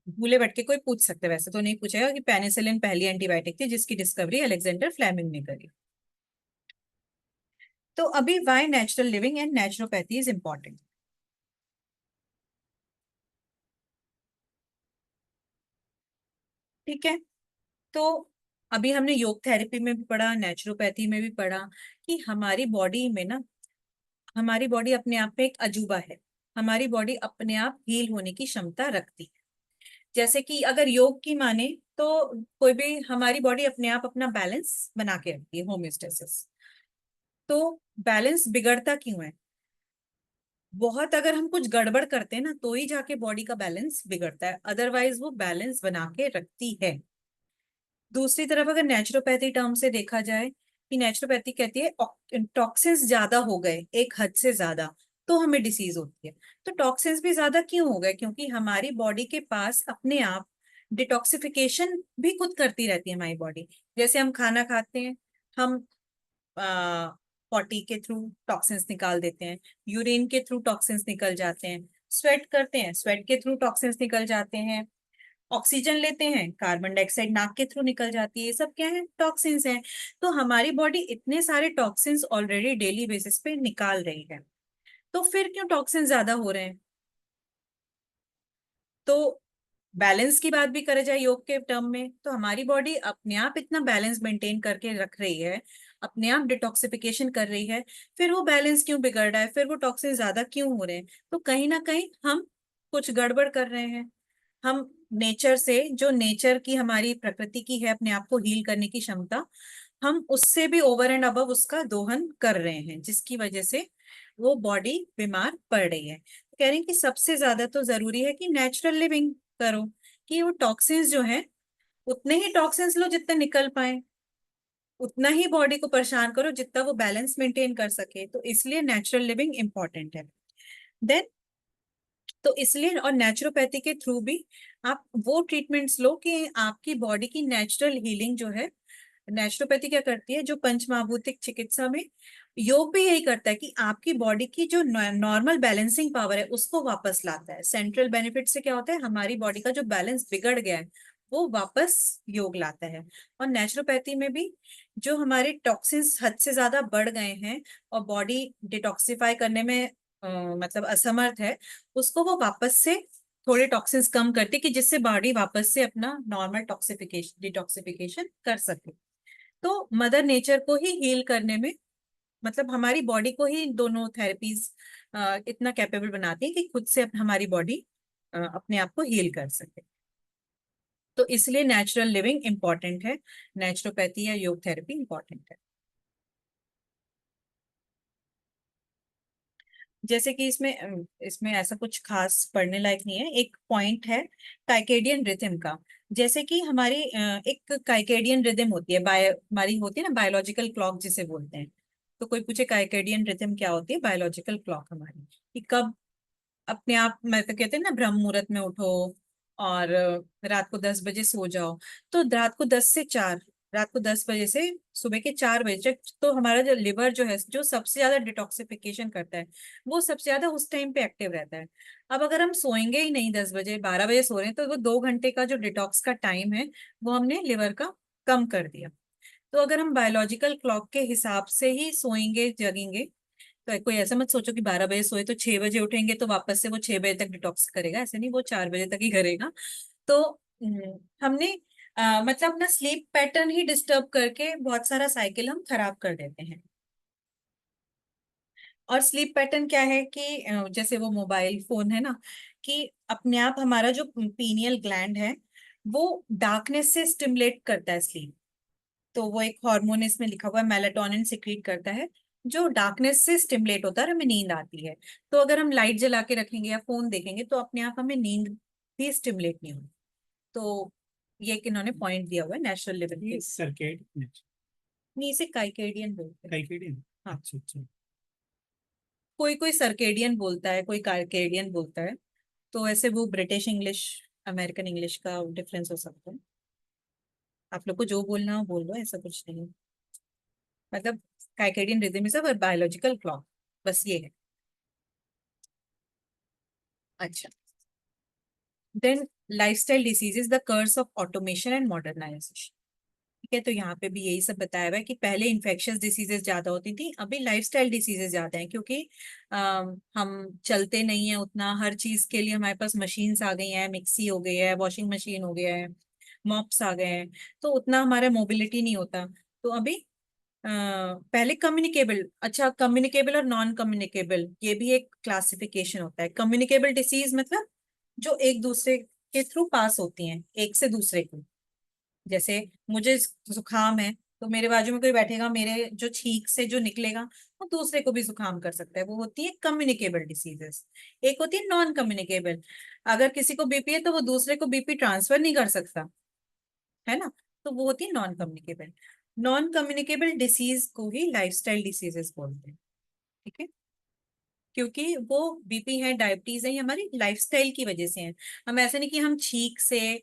भूले भटके कोई पूछ सकते हैं, वैसे तो नहीं पूछेगा कि पेनिसिलिन पहली एंटीबायोटिक थी जिसकी डिस्कवरी अलेक्जेंडर फ्लेमिंग ने करी। तो अभी why natural living and naturopathy is important. ठीक है। तो अभी हमने योग थेरेपी में भी पढ़ा, नेचुरोपैथी में भी पढ़ा कि हमारी बॉडी में ना, हमारी बॉडी अपने आप में एक अजूबा है। हमारी बॉडी अपने आप हील होने की क्षमता रखती है। जैसे कि अगर योग की माने तो कोई भी, हमारी बॉडी अपने आप अपना बैलेंस बना के रखती है, होम्योस्टेसिस। तो बैलेंस बिगड़ता क्यों है, बहुत अगर हम कुछ गड़बड़ करते हैं ना तो ही जाके बॉडी का बैलेंस बिगड़ता है, अदरवाइज वो बैलेंस बना के रखती है। दूसरी तरफ अगर नेचुरोपैथी टर्म से देखा जाए, कि नेचुरोपैथी कहती है टॉक्सिन्स ज्यादा हो गए एक हद से ज्यादा तो हमें डिसीज होती है। तो टॉक्सिन्स भी ज्यादा क्यों हो गए, क्योंकि हमारी बॉडी के पास अपने आप डिटॉक्सिफिकेशन भी खुद करती रहती है हमारी बॉडी। जैसे हम खाना खाते हैं, हम पॉटी के थ्रू टॉक्सिन्स निकाल देते हैं, यूरिन के थ्रू टॉक्सिन्स निकल जाते हैं, स्वेट करते हैं, स्वेट के थ्रू टॉक्सिन्स निकल जाते हैं, ऑक्सीजन लेते हैं, कार्बन डाइऑक्साइड नाक के थ्रू निकल जाती है, ये सब क्या है, टॉक्सिन्स हैं। तो हमारी बॉडी इतने सारे टॉक्सिन्स ऑलरेडी डेली बेसिस पे निकाल रही है, तो फिर क्यों टॉक्सिन ज्यादा हो रहे हैं। तो बैलेंस की बात भी करे जाए योग के टर्म में, तो हमारी बॉडी अपने आप इतना बैलेंस मेंटेन करके रख रही है, अपने आप डिटॉक्सिफिकेशन कर रही है, फिर वो बैलेंस क्यों बिगड़ रहा है, फिर वो टॉक्सिन ज्यादा क्यों हो रहे हैं। तो कहीं ना कहीं हम कुछ गड़बड़ कर रहे हैं। हम नेचर से, जो नेचर की हमारी प्रकृति की है अपने आप को हील करने की क्षमता, हम उससे भी ओवर एंड अबव उसका दोहन कर रहे हैं, जिसकी वजह से वो बॉडी बीमार पड़ रही है। कह रहे हैं कि सबसे ज्यादा तो जरूरी है कि नेचुरल लिविंग करो, कि वो टॉक्सिन्स जो है, उतने ही टॉक्सिन्स लो जितने निकल पाए, उतना ही बॉडी को परेशान करो जितना वो बैलेंस मेंटेन कर सके। तो इसलिए नेचुरल लिविंग इंपॉर्टेंट है। देन, तो इसलिए और नेचुरोपैथी के थ्रू भी आप वो ट्रीटमेंट्स लो कि आपकी बॉडी की नेचुरल हीलिंग जो है। नेचुरोपैथी क्या करती है, जो पंचमहाभूतिक चिकित्सा में योग भी यही करता है कि आपकी बॉडी की जो नॉर्मल बैलेंसिंग पावर है उसको वापस लाता है। सेंट्रल बेनिफिट से क्या होता है, हमारी बॉडी का जो बैलेंस बिगड़ गया है वो वापस योग लाता है। और नेचुरोपैथी में भी जो हमारे टॉक्सिन्स हद से ज्यादा बढ़ गए हैं और बॉडी डिटॉक्सिफाई करने में मतलब असमर्थ है, उसको वो वापस से थोड़े टॉक्सिन्स कम करते कि जिससे बॉडी वापस से अपना नॉर्मल टॉक्सिफिकेशन डिटॉक्सिफिकेशन कर सके। तो मदर नेचर को ही हील करने में, मतलब हमारी बॉडी को ही दोनों थेरेपीज इतना कैपेबल बनाती है कि खुद से हमारी बॉडी अपने आप को हील कर सके। तो इसलिए नेचुरल लिविंग इंपॉर्टेंट है, नेचुरोपैथी या योग थेरेपी इंपॉर्टेंट है। जैसे कि इसमें ऐसा कुछ खास पढ़ने लायक नहीं है, एक पॉइंट है काइकेडियन रिथम का। जैसे कि हमारी एक काइकेडियन रिथम होती है, हमारी होती है ना बायोलॉजिकल क्लॉक जिसे बोलते हैं। तो कोई पूछे काइकेडियन रिथम क्या होती है, बायोलॉजिकल क्लॉक हमारी, कि कब अपने आप, मैं तो कहते हैं ना ब्रह्म मुहूर्त में उठो और रात को 10 बजे सो जाओ। तो रात को 10 बजे से सुबह के 4 बजे तक तो हमारा जो लिवर जो है, जो सबसे ज्यादा डिटॉक्सिफिकेशन करता है, वो सबसे ज्यादा उस टाइम पे एक्टिव रहता है। अब अगर हम सोएंगे ही नहीं, 10 बजे 12 बजे सो रहे हैं, तो वो 2 घंटे का जो डिटॉक्स का टाइम है वो हमने लिवर का कम कर दिया। तो अगर हम बायोलॉजिकल क्लॉक के हिसाब से ही सोएंगे जगेंगे, तो कोई ऐसा मत सोचो कि 12 बजे सोए तो 6 बजे उठेंगे तो वापस से वो 6 बजे तक डिटॉक्स करेगा, ऐसे नहीं, वो 4 बजे तक ही करेगा। तो हमने मतलब अपना स्लीप पैटर्न ही डिस्टर्ब करके बहुत सारा साइकिल हम खराब कर देते हैं। और स्लीप पैटर्न क्या है कि जैसे वो मोबाइल फोन है ना, कि अपने आप हमारा जो पीनियल ग्लैंड है वो डार्कनेस से स्टिमुलेट करता है स्लीप। तो वो एक हार्मोन इसमें लिखा हुआ है, मेलाटोनिन सिक्रीट करता है, जो डार्कनेस से स्टिमुलेट होता है और हमें नींद आती है। तो अगर हम लाइट जला के रखेंगे या फोन देखेंगे तो अपने आप हमें नींद भी स्टिमुलेट नहीं होगी। तो ये एक इन्होंने पॉइंट दिया हुआ है नेचुरल लेवल ये पे। सर्केड नहीं, इसे काइकेडियन बोलते हैं। सर्केडियन। हाँ। अच्छा अच्छा। कोई कोई सर्केडियन बोलता है, कोई काइकेडियन बोलता है। तो ऐसे वो ब्रिटिश इंग्लिश अमेरिकन इंग्लिश का डिफरेंस हो सकता है। आप लोग को जो बोलना हो बोल लो, ऐसा कुछ नहीं है। मतलब circadian rhythm is a biological clock, बस ये है। अच्छा, then lifestyle diseases, the curse of automation and modernisation. ठीक है, तो यहाँ पे भी यही सब बताया हुआ है कि पहले इन्फेक्शियस डिसीजेज ज्यादा होती थी, अभी लाइफस्टाइल डिसीजेज ज्यादा हैं, क्योंकि हम चलते नहीं है उतना। हर चीज के लिए हमारे पास मशीन्स आ गई हैं, मिक्सी हो गई है, वॉशिंग मशीन हो गया है, मॉप्स आ गए हैं, तो उतना हमारा मोबिलिटी नहीं होता। तो अभी पहले कम्युनिकेबल, अच्छा कम्युनिकेबल और नॉन कम्युनिकेबल, ये भी एक क्लासिफिकेशन होता है। कम्युनिकेबल डिसीज मतलब जो एक दूसरे के थ्रू पास होती हैं एक से दूसरे को। जैसे मुझे जुकाम है, तो मेरे बाजू में कोई बैठेगा, मेरे जो छींक से जो निकलेगा वो दूसरे को भी जुकाम कर सकता है, वो होती है कम्युनिकेबल डिसीजेस। एक होती है नॉन कम्युनिकेबल, अगर किसी को बीपी है तो वो दूसरे को बीपी ट्रांसफर नहीं कर सकता, है ना, तो वो होती है non communicable. Non communicable disease को ही लाइफस्टाइल डिसीजेस बोलते हैं। ठीक है, क्योंकि वो बीपी है, डायबिटीज है, ये हमारी लाइफस्टाइल की वजह से है। हम ऐसे नहीं कि हम छींक से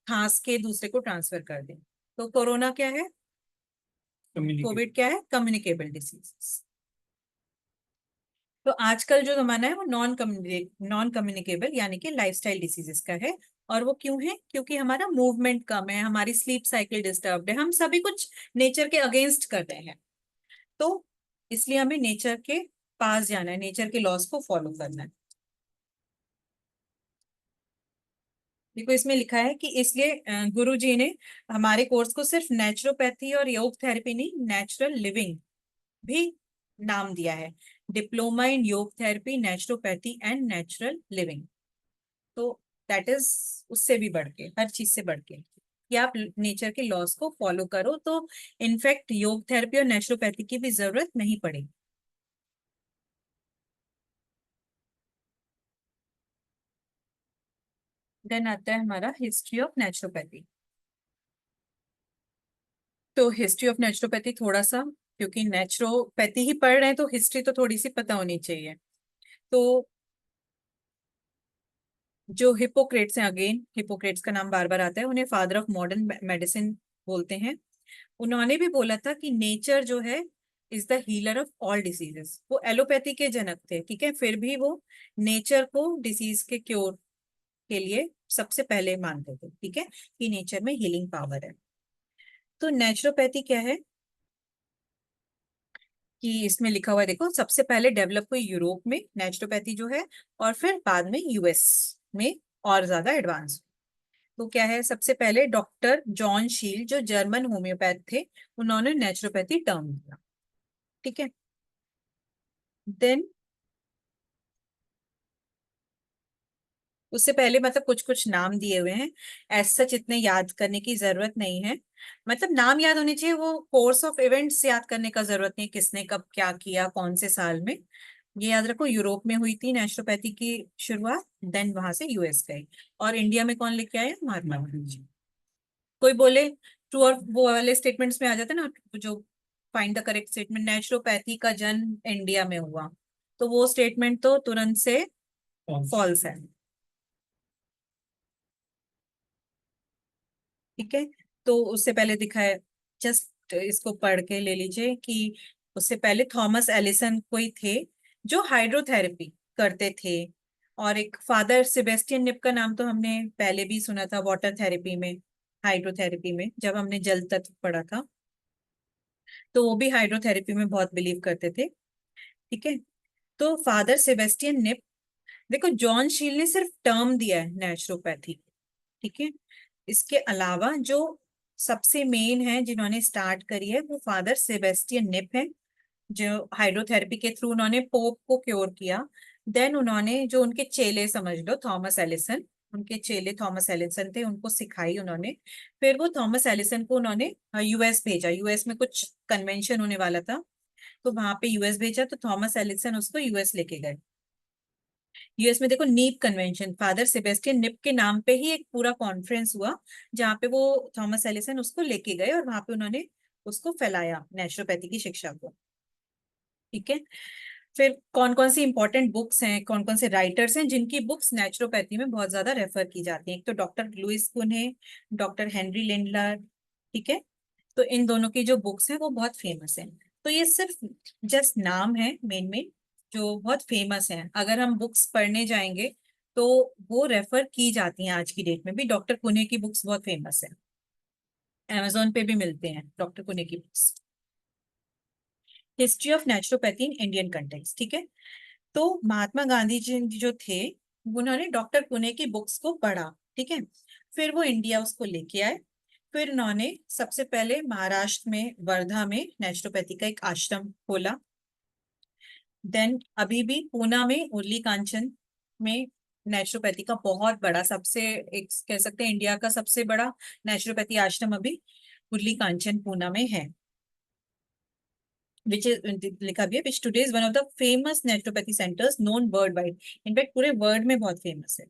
खांस के दूसरे को ट्रांसफर कर दें। तो कोरोना क्या है, कम्युनिकेट। कोविड क्या है, कम्युनिकेबल डिसीज। तो आजकल जो जमाना है वो नॉन कम्युनिकेबल यानी कि लाइफस्टाइल डिसीजेस का है। और वो क्यों है, क्योंकि हमारा मूवमेंट कम है, हमारी स्लीप साइकिल डिस्टर्ब्ड है, हम सभी कुछ नेचर के अगेंस्ट कर रहे हैं। तो इसलिए हमें नेचर के पास जाना है, नेचर के लॉस को फॉलो करना है। देखो इसमें लिखा है कि इसलिए गुरु जी ने हमारे कोर्स को सिर्फ नेचुरोपैथी और योग थेरेपी नहीं, नेचुरल लिविंग भी नाम दिया है। डिप्लोमा इन योग therapy, naturopathy and natural living. तो दैट इज उससे भी बढ़ के, हर चीज से बढ़ के कि आप नेचर के लॉस को फॉलो करो, तो इनफैक्ट योग थेरेपी और नेचुरोपैथी की भी जरूरत नहीं पड़ेगी। देन आता है हमारा हिस्ट्री ऑफ नेचुरोपैथी। तो हिस्ट्री ऑफ नेचुरोपैथी थोड़ा सा, क्योंकि नेचुरोपैथी ही पढ़ रहे हैं तो हिस्ट्री तो थोड़ी सी पता होनी चाहिए। तो जो हिपोक्रेट्स हैं, अगेन हिपोक्रेट्स का नाम बार बार आता है, उन्हें फादर ऑफ मॉडर्न मेडिसिन बोलते हैं। उन्होंने भी बोला था कि नेचर जो है is the healer of all diseases. वो एलोपैथी के जनक थे, ठीक है, फिर भी वो नेचर को डिसीज के क्योर के लिए सबसे पहले मानते थे, ठीक है, कि नेचर में हीलिंग पावर है। तो नेचुरोपैथी क्या है कि इसमें लिखा हुआ है, देखो सबसे पहले डेवलप हुई यूरोप में नेचुरोपैथी जो है, और फिर बाद में यूएस में और ज्यादा एडवांस। तो क्या है, सबसे पहले डॉक्टर जॉन शील जो जर्मन होम्योपैथ थे, उन्होंने नेचुरोपैथी टर्म दिया। ठीक है, देन उससे पहले मतलब कुछ कुछ नाम दिए हुए हैं, एज सच इतने याद करने की जरूरत नहीं है। मतलब नाम याद होने चाहिए, वो कोर्स ऑफ इवेंट्स याद करने का जरूरत नहीं, किसने कब क्या किया कौन से साल में। ये याद रखो, यूरोप में हुई थी नेचुरोपैथी की शुरुआत, देन वहां से यूएस गई। और इंडिया में कौन लेके आया, महात्मा गांधी। कोई बोले ट्रू और वो वाले स्टेटमेंट्स में आ जाते हैं ना, जो find the correct statement, naturopathy का जन्म इंडिया में हुआ, तो वो स्टेटमेंट तो तुरंत से फॉल्स है। ठीक है, तो उससे पहले दिखाया, जस्ट इसको पढ़ के ले लीजिए कि उससे पहले थॉमस एलिसन कोई थे जो हाइड्रोथेरेपी करते थे। और एक फादर सेबेस्टियन निप का नाम तो हमने पहले भी सुना था, वाटर थेरेपी में, हाइड्रोथेरेपी में, जब हमने जल तत्व पढ़ा था, तो वो भी हाइड्रोथेरेपी में बहुत बिलीव करते थे। ठीक है, तो फादर सेबेस्टियन निप, देखो जॉन शील ने सिर्फ टर्म दिया है नेचुरोपैथी। ठीक है, इसके अलावा जो सबसे मेन है जिन्होंने स्टार्ट करी है वो फादर सेबेस्टियन निप है, जो हाइड्रोथेरेपी के थ्रू उन्होंने पोप को क्योर किया देन उन्होंने जो उनके चेले समझ लो, थॉमस एलिसन, उनके चेले थॉमस एलिसन थे, उनको सिखाई उन्होंने। फिर वो थॉमस एलिसन को उन्होंने यूएस भेजा, यूएस में कुछ कन्वेंशन होने वाला था, तो वहां पे यूएस भेजा, तो थॉमस एलिसन उसको यूएस लेके गए। यूएस में देखो नीप कन्वेंशन, फादर सेबेस्टियन निप के नाम पे ही एक पूरा कॉन्फ्रेंस हुआ, जहाँ पे वो थॉमस एलिसन उसको लेके गए और वहां पे उन्होंने उसको फैलाया नेचुरोपैथी की शिक्षा को। ठीक है। फिर कौन कौन सी इंपॉर्टेंट बुक्स हैं, कौन कौन से राइटर्स हैं जिनकी बुक्स नेचुरोपैथी में बहुत ज्यादा रेफर की जाती हैं? एक तो डॉक्टर लुइस कुन है, डॉक्टर हेनरी लिंडलर। ठीक है। तो इन दोनों की जो बुक्स हैं वो बहुत फेमस हैं। तो ये सिर्फ जस्ट नाम है मेन मेन जो बहुत फेमस हैं, अगर हम बुक्स पढ़ने जाएंगे तो वो रेफर की जाती हैं। आज की डेट में भी डॉक्टर कुने की बुक्स बहुत फेमस है, अमेजोन पे भी मिलते हैं डॉक्टर कुने की books. History of naturopathy in Indian context. ठीक है। तो महात्मा गांधी जी जो थे, उन्होंने डॉक्टर पुणे की बुक्स को पढ़ा। ठीक है। फिर वो इंडिया उसको लेके आए। फिर उन्होंने सबसे पहले महाराष्ट्र में वर्धा में नेचुरोपैथी का एक आश्रम खोला। देन अभी भी पूना में उर्ली कांचन में नेचुरोपैथी का बहुत बड़ा, सबसे एक कह सकते हैं इंडिया का सबसे बड़ा नेचुरोपैथी आश्रम अभी उर्ली कांचन पूना में है, which is लिखा भी है, which today is one of the famous naturopathy centers known worldwide। In fact पूरे वर्ल्ड में बहुत फेमस है।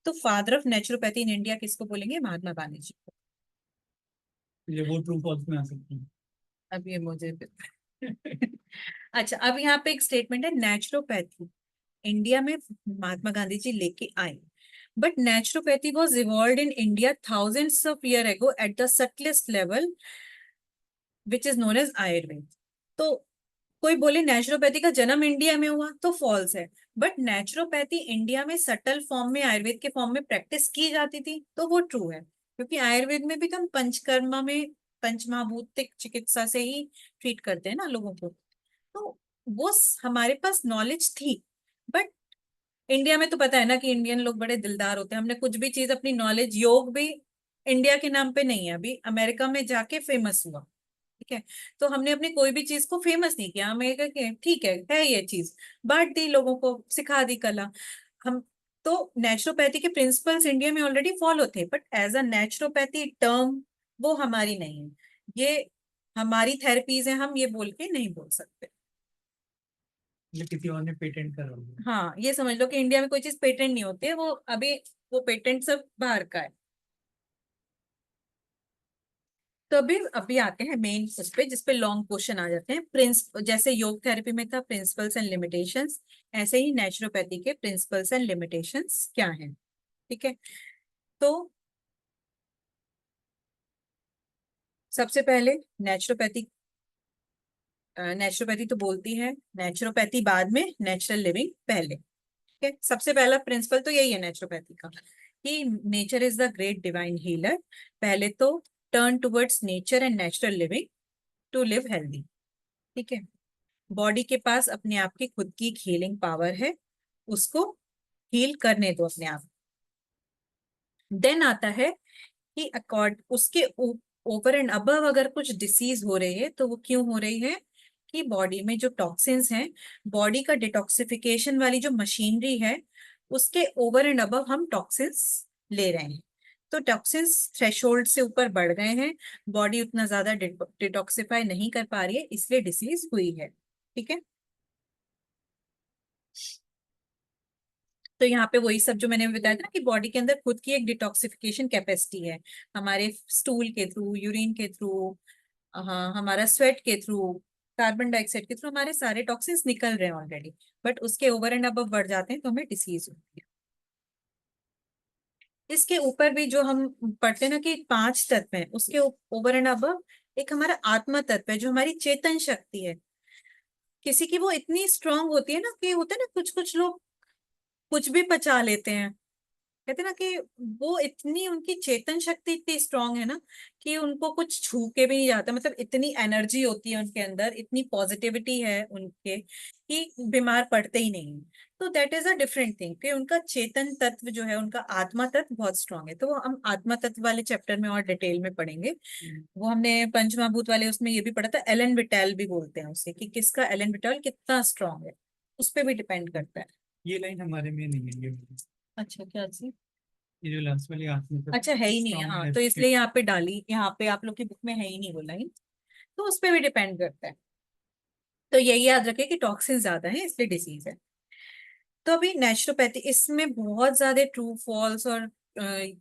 तो father of naturopathy in India किसको बोलेंगे? महात्मा गांधी जी को। ये वो ट्रू फॉल्स में आ सकती है। अब ये मुझे अच्छा, अब यहाँ पे एक स्टेटमेंट है, नेचुरोपैथी इंडिया में महात्मा गांधी जी लेके आए, but naturopathy was evolve in India thousands of year ago at the subtlest level which is known as Ayurveda. तो कोई बोले नेचुरोपैथी का जन्म इंडिया में हुआ तो फॉल्स है, बट नेचुरोपैथी इंडिया में सटल फॉर्म में, आयुर्वेद के फॉर्म में प्रैक्टिस की जाती थी, तो वो ट्रू है। क्योंकि आयुर्वेद में भी तो हम पंचकर्मा में पंचमहाभूतिक चिकित्सा से ही ट्रीट करते हैं ना लोगों को, तो वो हमारे पास नॉलेज थी। बट इंडिया में तो पता है ना कि इंडियन लोग बड़े दिलदार होते हैं, हमने कुछ भी चीज अपनी नॉलेज, योग भी इंडिया के नाम पे नहीं है, अभी अमेरिका में जाके फेमस हुआ। ठीक है। तो हमने अपनी कोई भी चीज को फेमस नहीं किया, हमें कहा कि ठीक है ये चीज, बांट दी लोगों को, सिखा दी कला। हम तो नेचुरोपैथी के प्रिंसिपल्स इंडिया में ऑलरेडी फॉलो थे, but as a naturopathy term वो हमारी नहीं है, ये हमारी थेरेपीज है, हम ये बोल के नहीं बोल सकते। ये किसी और ने पेटेंट करा होगा। हाँ, ये समझ लो कि इंडिया में कोई चीज पेटेंट नहीं होती है, वो अभी वो पेटेंट सब बाहर का है। तो अभी अभी आते हैं मेन उस पे जिसपे लॉन्ग क्वेश्चन आ जाते हैं। प्रिंस जैसे योग थेरेपी में था प्रिंसिपल्स एंड लिमिटेशंस, ऐसे ही नेचुरोपैथी के प्रिंसिपल्स एंड लिमिटेशंस क्या हैं? ठीक है। तो सबसे पहले नेचुरोपैथी, नेचुरोपैथी तो बोलती है नेचुरोपैथी बाद में, नेचुरल लिविंग पहले। ठीक है। सबसे पहला प्रिंसिपल तो यही है नेचुरोपैथी का कि nature is the great divine healer. पहले तो turn towards nature and natural living to live healthy. ठीक है। बॉडी के पास अपने आप की खुद की हीलिंग पावर है, उसको हील करने दो अपने आप। देन आता है कि अकॉर्ड उसके ओवर एंड अबव अगर कुछ डिसीज हो रही है तो वो क्यों हो रही है? कि बॉडी में जो टॉक्सिन्स हैं, बॉडी का डिटॉक्सिफिकेशन वाली जो मशीनरी है, उसके ओवर एंड अबव हम टॉक्सिन्स ले रहे हैं। तो टॉक्सिन्स थ्रेशोल्ड से ऊपर बढ़ गए हैं, बॉडी उतना ज्यादा डिटॉक्सिफाई नहीं कर पा रही है, इसलिए डिसीज हुई है। ठीक है। तो यहाँ पे वही सब जो मैंने बताया था ना कि बॉडी के अंदर खुद की एक डिटॉक्सिफिकेशन कैपेसिटी है, हमारे स्टूल के थ्रू, यूरिन के थ्रू, हाँ हमारा स्वेट के थ्रू, कार्बन डाइऑक्साइड के थ्रू हमारे सारे टॉक्सिन्स निकल रहे हैं ऑलरेडी, बट उसके ओवर एंड अबव बढ़ जाते हैं तो हमें डिसीज होती है। इसके ऊपर भी जो हम पढ़ते हैं ना कि 5 तत्व हैं, उसके ओवर एंड अबव एक हमारा आत्मा तत्व है जो हमारी चेतन शक्ति है। किसी की वो इतनी स्ट्रांग होती है ना कि होता है ना कुछ कुछ लोग कुछ भी पचा लेते हैं, कहते हैं ना कि वो इतनी उनकी चेतन शक्ति इतनी स्ट्रांग है ना कि उनको कुछ छू के भी नहीं जाता, मतलब इतनी एनर्जी होती है उनके अंदर, इतनी पॉजिटिविटी है उनके कि बीमार पड़ते ही नहीं। तो that is a different thing कि उनका चेतन तत्व जो है, उनका आत्मा तत्व बहुत स्ट्रांग है। तो वो हम आत्मा तत्व वाले चैप्टर में और डिटेल में पढ़ेंगे। वो हमने पंचमहाभूत वाले उसमें ये भी पढ़ा था, एलन विटैल भी बोलते हैं उसे, कि किसका एलन विटैल कितना स्ट्रांग है, उस पर भी डिपेंड करता है। ये लाइन हमारे में नहीं है, ये अच्छा क्या चीज? ये जो लास्ट वाली हाथ में अच्छा है ही नहीं है, हाँ, तो इसलिए यहाँ पे डाली, यहाँ पे आप लोग की बुक में है ही नहीं वो लाइन, तो उस पे भी डिपेंड करता है। तो यही याद रखें कि टॉक्सिन ज्यादा है इसलिए डिसीज है। तो अभी नेचुरोपैथी, इसमें बहुत ज्यादा ट्रू फॉल्स और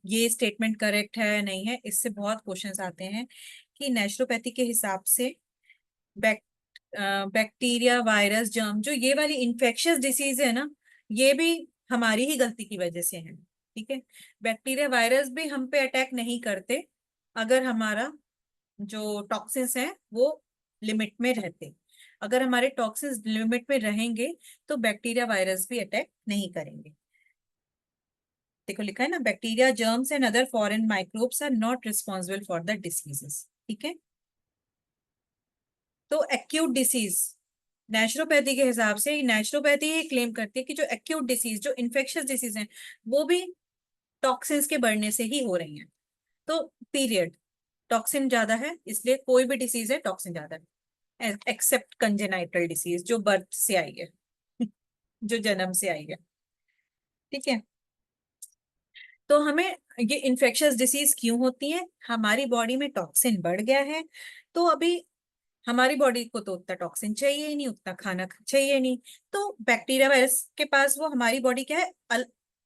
ये स्टेटमेंट करेक्ट है नहीं है, इससे बहुत क्वेश्चंस आते हैं कि नेचुरोपैथी के हिसाब से बैक बैक्टीरिया, वायरस, जर्म, जो ये वाली इन्फेक्शियस डिसीज है ना, ये भी हमारी ही गलती की वजह से है। ठीक है, बैक्टीरिया वायरस भी हम पे अटैक नहीं करते अगर हमारा जो टॉक्सिन्स है वो लिमिट में रहते। अगर हमारे टॉक्सिन्स लिमिट में रहेंगे तो बैक्टीरिया वायरस भी अटैक नहीं करेंगे। देखो लिखा है ना, bacteria, germs and other foreign microbes are not responsible for the diseases. ठीक है, तो एक्यूट डिसीज, नेचुरोपैथी के हिसाब से, नेचुरोपैथी ये क्लेम करती है कि जो एक्यूट डिसीज, जो इन्फेक्शियस डिसीज हैं, वो भी टॉक्सिन्स के बढ़ने से ही हो रही हैं। तो पीरियड, टॉक्सिन ज्यादा है इसलिए कोई भी डिसीज है टॉक्सिन ज्यादा है, एक्सेप्ट कंजेनाइटल डिसीज जो बर्थ से आई है जो जन्म से आई है। ठीक है, तो हमें ये इन्फेक्शियस डिसीज क्यों होती है? हमारी बॉडी में टॉक्सिन बढ़ गया है। तो अभी हमारी बॉडी को तो उतना टॉक्सिन चाहिए ही नहीं, उतना खाना चाहिए नहीं, तो बैक्टीरिया वायरस के पास वो हमारी बॉडी क्या है,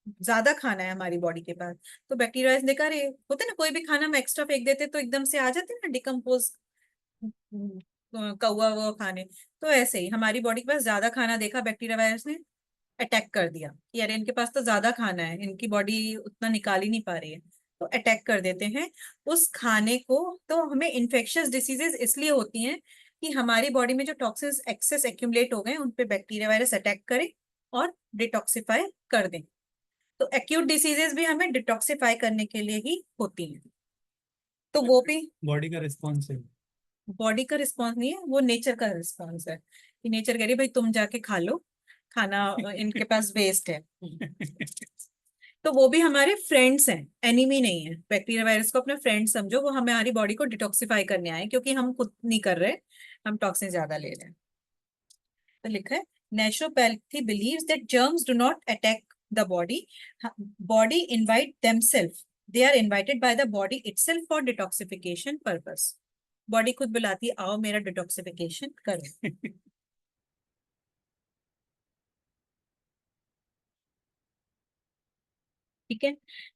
ज्यादा खाना है हमारी बॉडी के पास। तो बैक्टीरिया वायरस देखा रहे होते ना, कोई भी खाना में एक्स्ट्रा फेंक देते तो एकदम से आ जाते ना डिकम्पोज, कौवा वो खाने। तो ऐसे ही हमारी बॉडी के पास ज्यादा खाना देखा बैक्टीरिया वायरस ने, अटैक कर दिया कि अरे इनके पास तो ज्यादा खाना है, इनकी बॉडी उतना निकाल ही नहीं पा रही है, तो अटैक कर देते हैं उस खाने को। तो हमें इन्फेक्शियस डिसीजेस इसलिए होती हैं कि हमारी बॉडी में जो टॉक्सिन्स एक्सेस एक्यूमुलेट हो गए उन पे बैक्टीरिया वायरस अटैक करे और डिटॉक्सिफाई कर दें। तो एक्यूट डिसीजेस भी हमें डिटॉक्सिफाई करने के लिए ही होती हैं। तो वो भी बॉडी का रिस्पॉन्स है। बॉडी का रिस्पॉन्स नहीं है, वो नेचर का रिस्पॉन्स है कि नेचर कह रही है भाई तुम जाके खा लो खाना, इनके पास वेस्ट है। तो वो भी हमारे फ्रेंड्स हैं, एनिमी नहीं है। बैक्टीरिया वायरस को अपना फ्रेंड समझो, वो हमारी बॉडी को डिटॉक्सिफाई करने आए, क्योंकि हम खुद नहीं कर रहे, हम टॉक्सिन ज्यादा ले रहे हैं। तो लिखा है naturopathy believes that germs do not attack the body, body invite themself, they are invited by the body itself for detoxification purpose. Body खुद बुलाती है आओ मेरा डिटॉक्सिफिकेशन करो। ठीक है,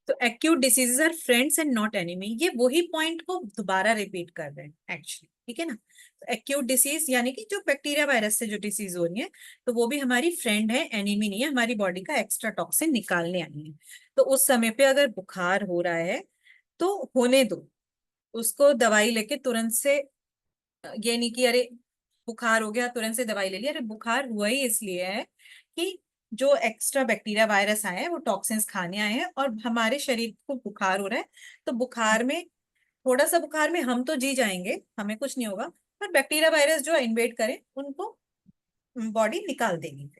तो acute diseases are friends and not enemy, ये वही पॉइंट को दोबारा रिपीट कर रहे हैं एक्चुअली। ठीक है ना, तो एक्यूट डिसीज यानी कि जो बैक्टीरिया वायरस से जो डिसीज हो रही है, तो वो भी हमारी फ्रेंड है, एनिमी नहीं है, हमारी बॉडी का एक्स्ट्रा टॉक्सिन निकालने आई है। तो उस समय पे अगर बुखार हो रहा है तो होने दो, उसको दवाई लेके तुरंत से, ये नहीं कि अरे बुखार हो गया तुरंत से दवाई ले लिया, अरे बुखार हुआ ही इसलिए है कि जो एक्स्ट्रा बैक्टीरिया वायरस आए हैं वो टॉक्सिन्स खाने आए हैं और हमारे शरीर को बुखार हो रहा है। तो बुखार में, थोड़ा सा बुखार में हम तो जी जाएंगे, हमें कुछ नहीं होगा, पर बैक्टीरिया वायरस जो इन्वेड करें उनको बॉडी निकाल देगी।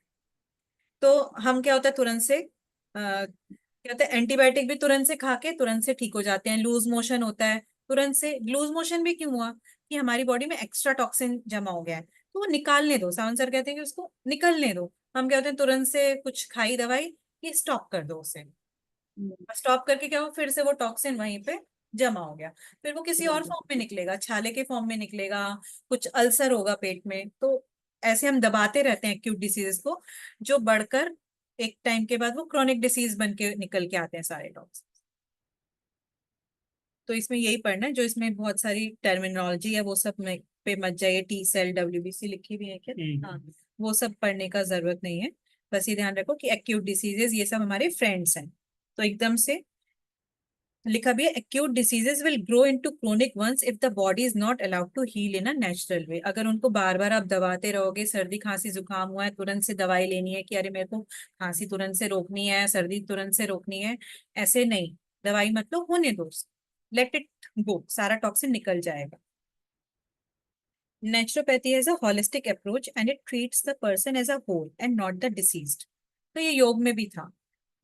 तो हम क्या होता है तुरंत से क्या होता है, एंटीबायोटिक भी तुरंत से खा के तुरंत से ठीक हो जाते हैं। लूज मोशन होता है तुरंत से, लूज मोशन भी क्यों हुआ कि हमारी बॉडी में एक्स्ट्रा टॉक्सिन जमा हो गया है, तो वो निकालने दो, सावन सर कहते हैं कि उसको निकलने दो। हम क्या होते हैं तुरंत से कुछ खाई दवाई कि स्टॉप कर दो उसे, स्टॉप करके क्या हो, फिर से वो टॉक्सिन वहीं पे जमा हो गया, फिर वो किसी और फॉर्म में निकलेगा, छाले के फॉर्म में निकलेगा, कुछ अल्सर होगा पेट में। तो ऐसे हम दबाते रहते हैं एक्यूट डिसीजेस को, जो बढ़कर एक टाइम के बाद वो क्रोनिक डिसीज बन के निकल के आते हैं सारे टॉक्सिन। तो इसमें यही पढ़ना है, जो इसमें बहुत सारी टर्मिनोलॉजी है वो सब में पे मत जाइए, टी सेल, WBC लिखी भी है क्या, हाँ, वो सब पढ़ने का जरूरत नहीं है। बस ये ध्यान रखो कि एक्यूट डिसीजेस ये सब हमारे फ्रेंड्स हैं। तो एकदम से लिखा भी है acute diseases will grow into chronic once if the body is not allowed to heal in a natural way. अगर उनको बार बार आप दबाते रहोगे, सर्दी खांसी जुकाम हुआ है तुरंत से दवाई लेनी है कि अरे मेरे को खांसी तुरंत से रोकनी है, सर्दी तुरंत से रोकनी है, ऐसे नहीं, दवाई मत लो, होने दो, लेट इट गो, सारा टॉक्सिन निकल जाएगा। Naturopathy is a holistic approach and it treats the person as a whole and not the diseased। तो ये योग में भी था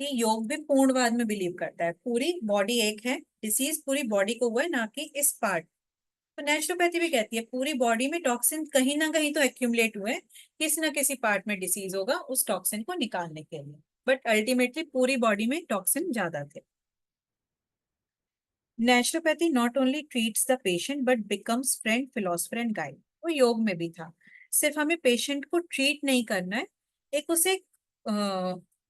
कि योग भी पूर्णवाद में बिलीव करता है, पूरी बॉडी एक है, डिसीज पूरी बॉडी को हुआ है ना कि इस पार्ट तो नेचुरोपैथी भी कहती है पूरी बॉडी में टॉक्सिन कहीं ना कहीं तो एक्यूमुलेट हुए, किसी ना किसी पार्ट में डिसीज होगा उस टॉक्सिन को निकालने के लिए, बट अल्टीमेटली पूरी बॉडी में टॉक्सिन ज्यादा थे। Naturopathy not only treats the patient but becomes friend, philosopher and guide. वो योग में भी था, सिर्फ हमें पेशेंट को ट्रीट नहीं करना है, एक उसे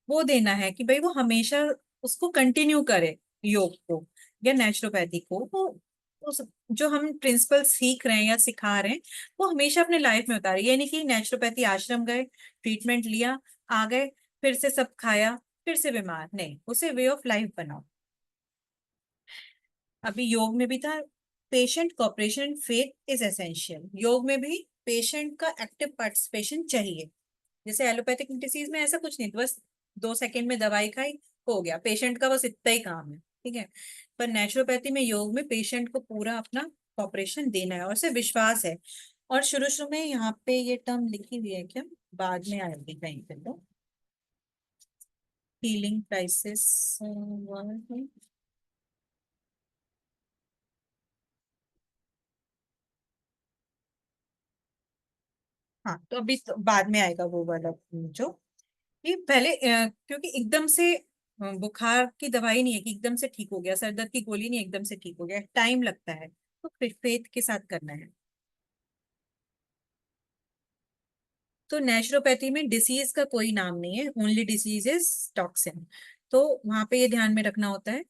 वो देना है कि भाई वो हमेशा उसको कंटिन्यू करे योग को या नेचुरोपैथी को। वो उस जो हम प्रिंसिपल सीख रहे हैं या सिखा रहे हैं वो हमेशा अपने लाइफ में उतारे। ये नहीं कि नेचुरोपैथी आश्रम गए, ट्रीटमेंट लिया, आ गए, फिर से सब खाया, फिर से बीमार, नहीं, उसे वे ऑफ लाइफ बनाओ। अभी योग में भी था, patient cooperation and faith is essential. योग में भी पेशेंट का एक्टिव पार्टिसिपेशन चाहिए। जैसे एलोपैथिक डिसीज में ऐसा कुछ नहीं, बस 2 सेकंड में दवाई खाई, हो गया, पेशेंट का बस इतना ही काम है, ठीक है। पर नेचुरोपैथी में, योग में पेशेंट को पूरा अपना कोऑपरेशन देना है और उसे विश्वास है। और शुरू शुरू में यहाँ पे ये टर्म लिखी हुई है क्या, बाद में आएगी कहीं पे, तो हीलिंग क्राइसिस। हाँ, तो अभी तो बाद में आएगा वो वाला, जो ये पहले क्योंकि एकदम से बुखार की दवाई नहीं है कि एकदम से ठीक हो गया, सर दर्द की गोली नहीं एकदम से ठीक हो गया, टाइम लगता है, तो फिर फेथ के साथ करना है। तो नेचुरोपैथी में डिसीज का कोई नाम नहीं है, ओनली डिसीज इज टॉक्सिन। तो वहां पे ये ध्यान में रखना होता है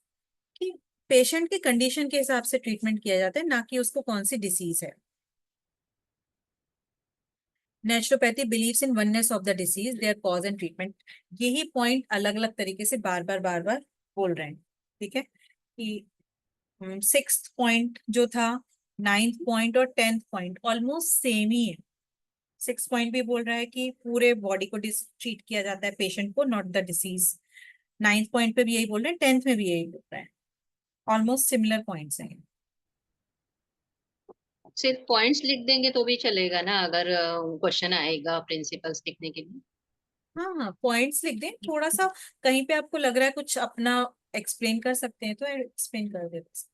कि पेशेंट की कंडीशन के हिसाब से ट्रीटमेंट किया जाता है, ना कि उसको कौन सी डिसीज है। Naturopathy believes in oneness of the disease, their cause and treatment. यही पॉइंट अलग अलग तरीके से बार बार बोल रहे हैं, ठीक है। कि 6th पॉइंट जो था, 9th पॉइंट और 10th पॉइंट ऑलमोस्ट सेम ही है। 6th पॉइंट भी बोल रहा है कि पूरे बॉडी को ट्रीट किया जाता है, पेशेंट को, not the disease. 9th point पे भी यही बोल रहे हैं, 10th में भी यही बोल रहा है, ऑलमोस्ट सिमिलर पॉइंट्स हैं। सिर्फ पॉइंट्स लिख देंगे तो भी चलेगा ना, अगर क्वेश्चन आएगा प्रिंसिपल्स लिखने के लिए? हाँ हाँ, पॉइंट्स लिख दें, थोड़ा सा कहीं पे आपको लग रहा है कुछ अपना एक्सप्लेन कर सकते हैं तो एक्सप्लेन कर दे बस।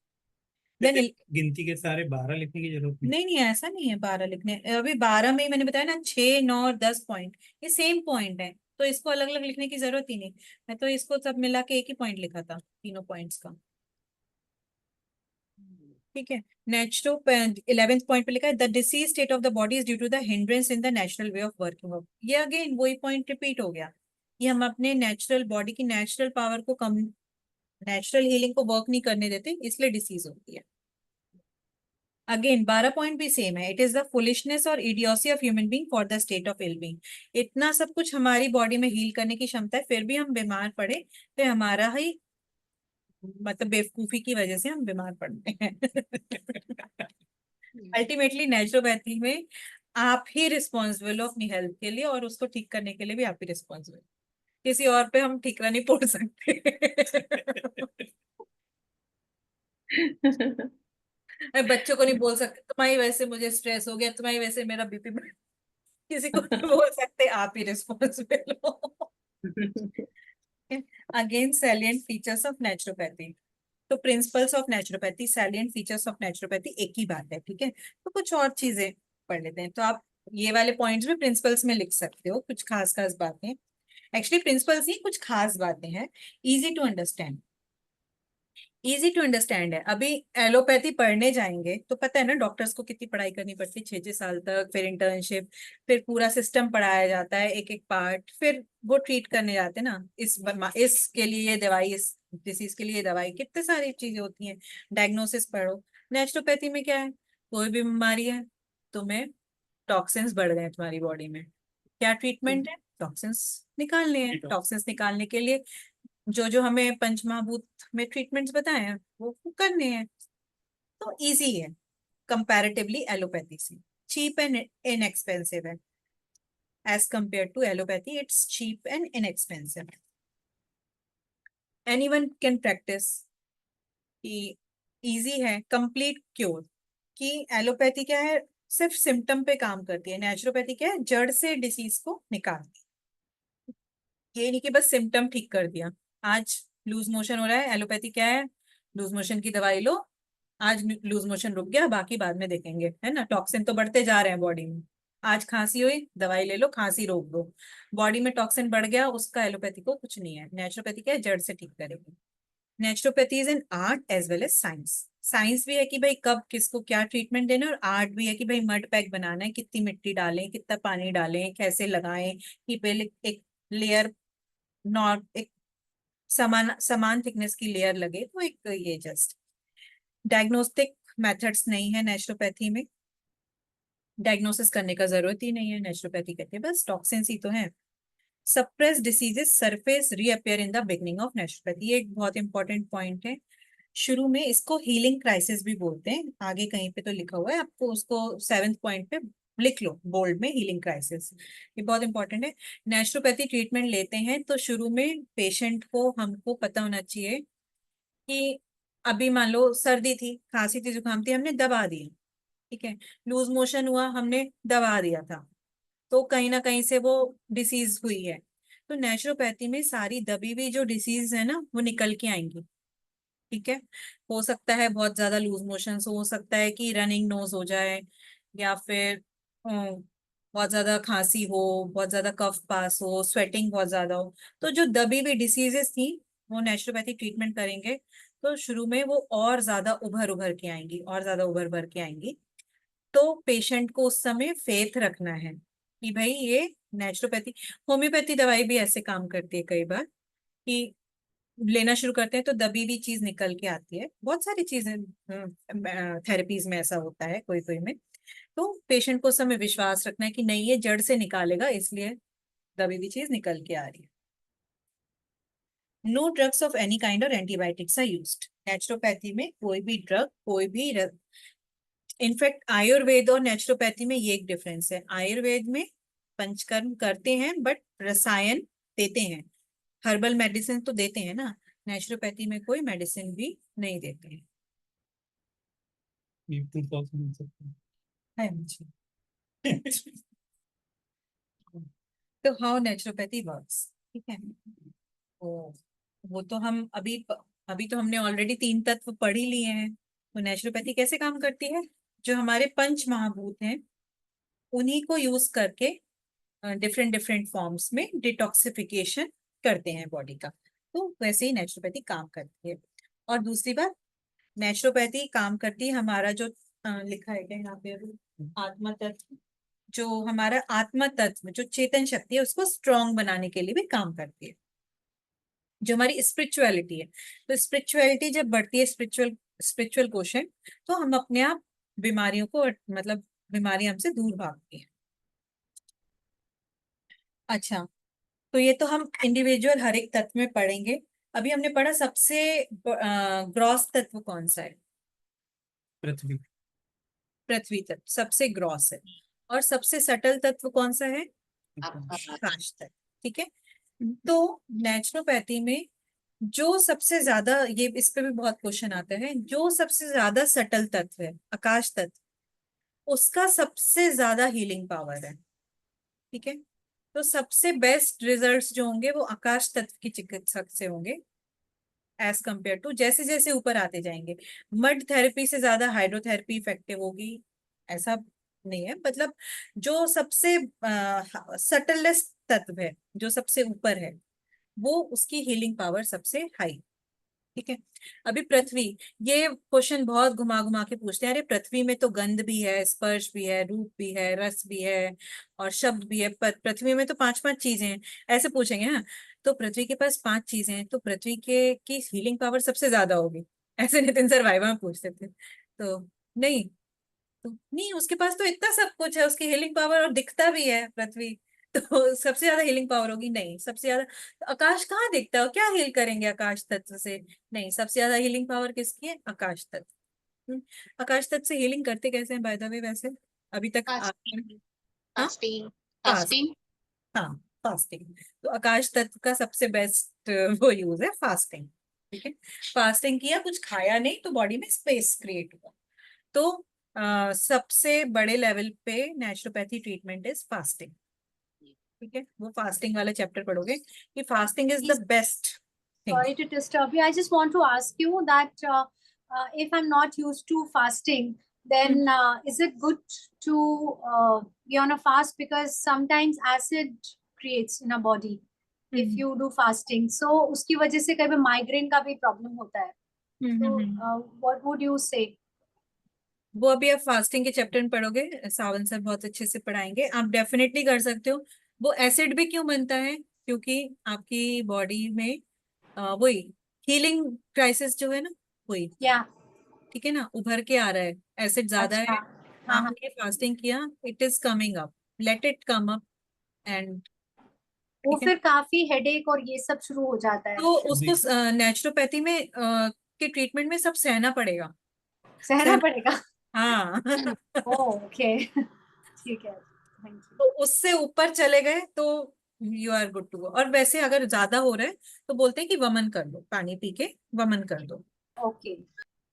देन गिनती के सारे 12 लिखने की जरूरत नहीं। नहीं नहीं, ऐसा नहीं है 12 लिखने, अभी 12 में ही मैंने बताया ना, 6, 9 और 10 पॉइंट ये सेम पॉइंट है, तो इसको अलग अलग लिखने की जरूरत ही नहीं। मैं तो इसको सब मिला के एक ही पॉइंट लिखा था, तीनों पॉइंट्स का, ठीक है। नेचुरो 11th पॉइंट पे लिखा है the disease state of the body is due to the hindrance in the natural way of working of. ये अगेन वही पॉइंट रिपीट हो गया, ये हम अपने नेचुरल बॉडी की नेचुरल पावर को कम, नेचुरल हीलिंग को वर्क नहीं करने देते, इसलिए डिसीज होती है। अगेन 12 पॉइंट भी सेम है, इट इज द फुलिशनेस और idiocy of human being for the state of ill being. इतना सब कुछ हमारी बॉडी में हील करने की क्षमता है, फिर भी हम बीमार पड़े तो हमारा ही मतलब बेवकूफी की वजह से हम बीमार पड़ते हैं। अल्टीमेटली नेचुरोपैथी में आप ही रिस्पॉन्सिबल हो अपनी हेल्थ के लिए, और उसको ठीक करने के लिए भी आप ही रिस्पॉन्सिबल, किसी और पे हम ठीकरा नहीं फोड़ सकते। बच्चों को नहीं बोल सकते तुम्हारी वजह से मुझे स्ट्रेस हो गया, तुम्हारी वजह से मेरा बीपी बढ़, किसी को नहीं बोल सकते, आप ही रिस्पॉन्सिबल हो। Again salient features of naturopathy. तो principles of naturopathy, salient features of naturopathy एक ही बात है, ठीक है। तो कुछ और चीजें पढ़ लेते हैं, तो आप ये वाले पॉइंट्स भी प्रिंसिपल्स में लिख सकते हो, कुछ खास खास बातें, एक्चुअली प्रिंसिपल्स ही कुछ खास बातें हैं, easy to understand. Easy to understand है। अभी एलोपैथी पढ़ने जाएंगे तो पता है ना डॉक्टर्स को कितनी पढ़ाई करनी पड़ती है, 6 6 साल तक, फिर इंटर्नशिप, फिर पूरा सिस्टम पढ़ाया जाता है, एक एक पार्ट, फिर वो ट्रीट करने जाते हैं ना, इसके लिए ये दवाई, इस डिसीज के लिए ये दवाई, कितनी सारी चीजें होती हैं, डायग्नोसिस पढ़ो। नेचुरोपैथी में क्या है, कोई भी बीमारी है, तुम्हें टॉक्सिन्स बढ़ गए तुम्हारी बॉडी में, क्या ट्रीटमेंट है, टॉक्सिन्स निकालने हैं, टॉक्सिन्स निकालने के लिए जो जो हमें पंचमहाभूत में ट्रीटमेंट्स बताए हैं वो करने हैं। तो इजी है कंपैरेटिवली एलोपैथी से, चीप एंड इनएक्सपेंसिव है, as compare to allopathy it's cheap and inexpensive. Anyone can practise, कि इजी है, कंप्लीट क्योर। कि एलोपैथी क्या है, सिर्फ सिम्टम पे काम करती है, नेचुरोपैथी क्या है, जड़ से डिसीज को निकालती है। ये नहीं कि बस सिम्टम ठीक कर दिया, आज लूज मोशन हो रहा है, एलोपैथी क्या है, लूज मोशन की दवाई लो, आज लूज मोशन रुक गया, बाकी बाद में देखेंगे, है ना। टॉक्सिन तो बढ़ते जा रहे हैं बॉडी में। आज खांसी हुई, दवाई ले लो, खांसी रोक दो। बॉडी में टॉक्सिन बढ़ गया, उसका एलोपैथी को कुछ नहीं है। नेचुरोपैथी क्या है, जड़ से ठीक करेगी। Naturopathy is an art as well as science. Science भी है कि भाई कब किसको क्या ट्रीटमेंट देना, और आर्ट भी है कि भाई मड पैक बनाना है, कितनी मिट्टी डालें, कितना पानी डालें, कैसे लगाएं कि पहले एक लेयर, नॉट एक समान समान थिकनेस की लेयर लगे। तो एक ये जस्ट डायग्नोस्टिक मेथड्स नहीं है नेचुरोपैथी में, डायग्नोसिस करने का जरूरत ही नहीं है। नेचुरोपैथी कहते हैं बस टॉक्सिन्स ही तो है। Suppress diseases surface reappear in the beginning of naturopathy, ये एक बहुत इंपॉर्टेंट पॉइंट है। शुरू में इसको हीलिंग क्राइसिस भी बोलते हैं, आगे कहीं पे तो लिखा हुआ है, आपको उसको 7th पॉइंट पे लिख लो बोल्ड में, हीलिंग क्राइसिस। ये बहुत इंपॉर्टेंट है। नेचुरोपैथी ट्रीटमेंट लेते हैं तो शुरू में पेशेंट को, हमको पता होना चाहिए कि अभी मान लो सर्दी थी, खांसी थी, जुकाम थी, हमने दबा दिया, ठीक है। लूज मोशन हुआ, हमने दबा दिया था, तो कहीं ना कहीं से वो डिसीज हुई है। तो नेचुरोपैथी में सारी दबी हुई जो डिसीज है ना, वो निकल के आएंगी, ठीक है। हो सकता है बहुत ज्यादा लूज मोशन, हो सकता है कि रनिंग नोज हो जाए, या फिर बहुत ज्यादा खांसी हो, बहुत ज्यादा कफ पास हो, स्वेटिंग बहुत ज्यादा हो। तो जो दबी हुई डिसीजेस थी, वो नेचुरोपैथी ट्रीटमेंट करेंगे तो शुरू में वो और ज्यादा उभर उभर के आएंगी, और ज्यादा उभर उभर के आएंगी। तो पेशेंट को उस समय फेथ रखना है कि भाई ये नेचुरोपैथी, होम्योपैथी दवाई भी ऐसे काम करती है कई बार, कि लेना शुरू करते हैं तो दबी हुई चीज निकल के आती है। बहुत सारी चीजें थेरेपीज में ऐसा होता है, कोई कोई में। तो पेशेंट को उस समय विश्वास रखना है कि नहीं, ये जड़ से निकालेगा, इसलिए दबी हुई चीज निकल के आ रही है। No drugs of any kind और एंटीबायोटिक्स आर यूज्ड। नेचुरोपैथी में कोई भी ड्रग, कोई भी, इनफैक्ट आयुर्वेद और नेचुरोपैथी में ये एक डिफरेंस है। आयुर्वेद में पंचकर्म करते हैं बट रसायन देते हैं, हर्बल मेडिसिन तो देते हैं ना। नेचुरोपैथी में कोई मेडिसिन भी नहीं देते हैं। ये 2000 हो सकता है। है मुझे। तो हाउ नेचुरोपैथी वर्क्स, ठीक है। तो वो तो हम अभी तो हमने ऑलरेडी 3 तत्व पढ़ ही लिए हैं। तो नेचुरोपैथी कैसे काम करती है, जो हमारे पंच महाभूत हैं उन्हीं को यूज करके डिफरेंट डिफरेंट फॉर्म्स में डिटॉक्सिफिकेशन करते हैं बॉडी का। तो वैसे ही नेचुरोपैथी काम करती है। और दूसरी बात, नेचुरोपैथी काम करती है हमारा जो लिखा है क्या यहाँ पे अभी, आत्मा तत्व, जो हमारा आत्मा तत्व, जो चेतन शक्ति है, उसको स्ट्रॉन्ग बनाने के लिए भी काम करती है। जो हमारी स्पिरिचुअलिटी है, तो स्पिरिचुअलिटी जब बढ़ती है, स्पिरिचुअल स्पिरिचुअल क्वेश्चन, तो हम अपने आप बीमारियों को, मतलब बीमारी हमसे दूर भागती है। अच्छा, तो ये तो हम इंडिविजुअल हर एक तत्व में पढ़ेंगे। अभी हमने पढ़ा सबसे ग्रॉस तत्व कौन सा है, पृथ्वी। पृथ्वी तत्व सबसे ग्रॉस है। और सबसे सटल तत्व कौन सा है, आपका आकाश तत्व, ठीक है। तो नेचुरोपैथी में जो सबसे ज्यादा, ये इस पे भी बहुत क्वेश्चन आते हैं, जो सबसे ज्यादा सटल तत्व है आकाश तत्व, उसका सबसे ज्यादा हीलिंग पावर है, ठीक है। तो सबसे बेस्ट रिजल्ट्स जो होंगे वो आकाश तत्व की चिकित्सक से होंगे, एज कंपेयर टू जैसे जैसे ऊपर आते जाएंगे। मड थेरेपी से ज्यादा हाइड्रोथेरेपी इफेक्टिव होगी, ऐसा नहीं है। मतलब जो सबसे सटलेस्ट तत्व है, जो सबसे ऊपर है, वो उसकी हीलिंग पावर सबसे हाई, ठीक है। अभी पृथ्वी, ये क्वेश्चन बहुत घुमा घुमा के पूछते हैं, अरे पृथ्वी में तो गंध भी है, स्पर्श भी है, रूप भी है, रस भी है, और शब्द भी है। पृथ्वी में तो 5-5 चीजें हैं, ऐसे पूछेंगे हाँ। तो पृथ्वी के पास 5 चीजें हैं, तो पृथ्वी के की हीलिंग पावर सबसे ज्यादा होगी, ऐसे नितिन सर वाइवा में पूछते थे। तो नहीं, तो नहीं, उसके पास तो इतना सब कुछ है, उसकी हीलिंग पावर, और दिखता भी है पृथ्वी, तो सबसे ज्यादा हीलिंग पावर होगी, नहीं। सबसे ज्यादा तो आकाश कहाँ दिखता है, क्या हील करेंगे आकाश तत्व से, नहीं। सबसे ज्यादा हीलिंग पावर किसकी है, आकाश तत्व। आकाश तत्व से हीलिंग करते कैसे हैं बाय द वे, वैसे अभी तक फास्टिंग हाँ, फास्टिंग फास्ट, फास्टिंग हाँ, फास्टिंग। तो आकाश तत्व का सबसे बेस्ट वो यूज है फास्टिंग, ठीक है। फास्टिंग किया, कुछ खाया नहीं, तो बॉडी में स्पेस क्रिएट हुआ। तो सबसे बड़े लेवल पे नेचुरोपैथी ट्रीटमेंट इज फास्टिंग, ठीक है। वो फास्टिंग वाला चैप्टर पढ़ोगे कि fasting is the best thing. Sorry to disturb you. I just want to ask you that if I'm not used to fasting, then is it good to be on a fast? Because sometimes acid creates in a body if you do fasting. So उसकी वजह से कभी migraine का भी problem होता है. So what would you say? वो अभी आप फास्टिंग के चैप्टर में पढ़ोगे, सावन सर बहुत अच्छे से पढ़ाएंगे, आप डेफिनेटली कर सकते हो। वो एसिड भी क्यों बनता है, क्योंकि आपकी बॉडी में वही हीलिंग क्राइसिस जो है ना, वही Yeah. ठीक है ना, उभर के आ रहा है, एसिड ज्यादा है, हाँ. आपने फास्टिंग किया, it is coming up, let it come up and वो ठीक है। फिर काफी हेडेक और ये सब शुरू हो जाता है. तो उसको नेचुरोपैथी में के ट्रीटमेंट में सब सहना पड़ेगा, सहना पड़ेगा. हाँ ओके. ठीक है. Thank you. तो उससे ऊपर चले गए तो you are good to go. और वैसे अगर ज्यादा हो रहा है तो बोलते हैं कि वमन कर लो, पानी पी के वमन कर दो। ओके.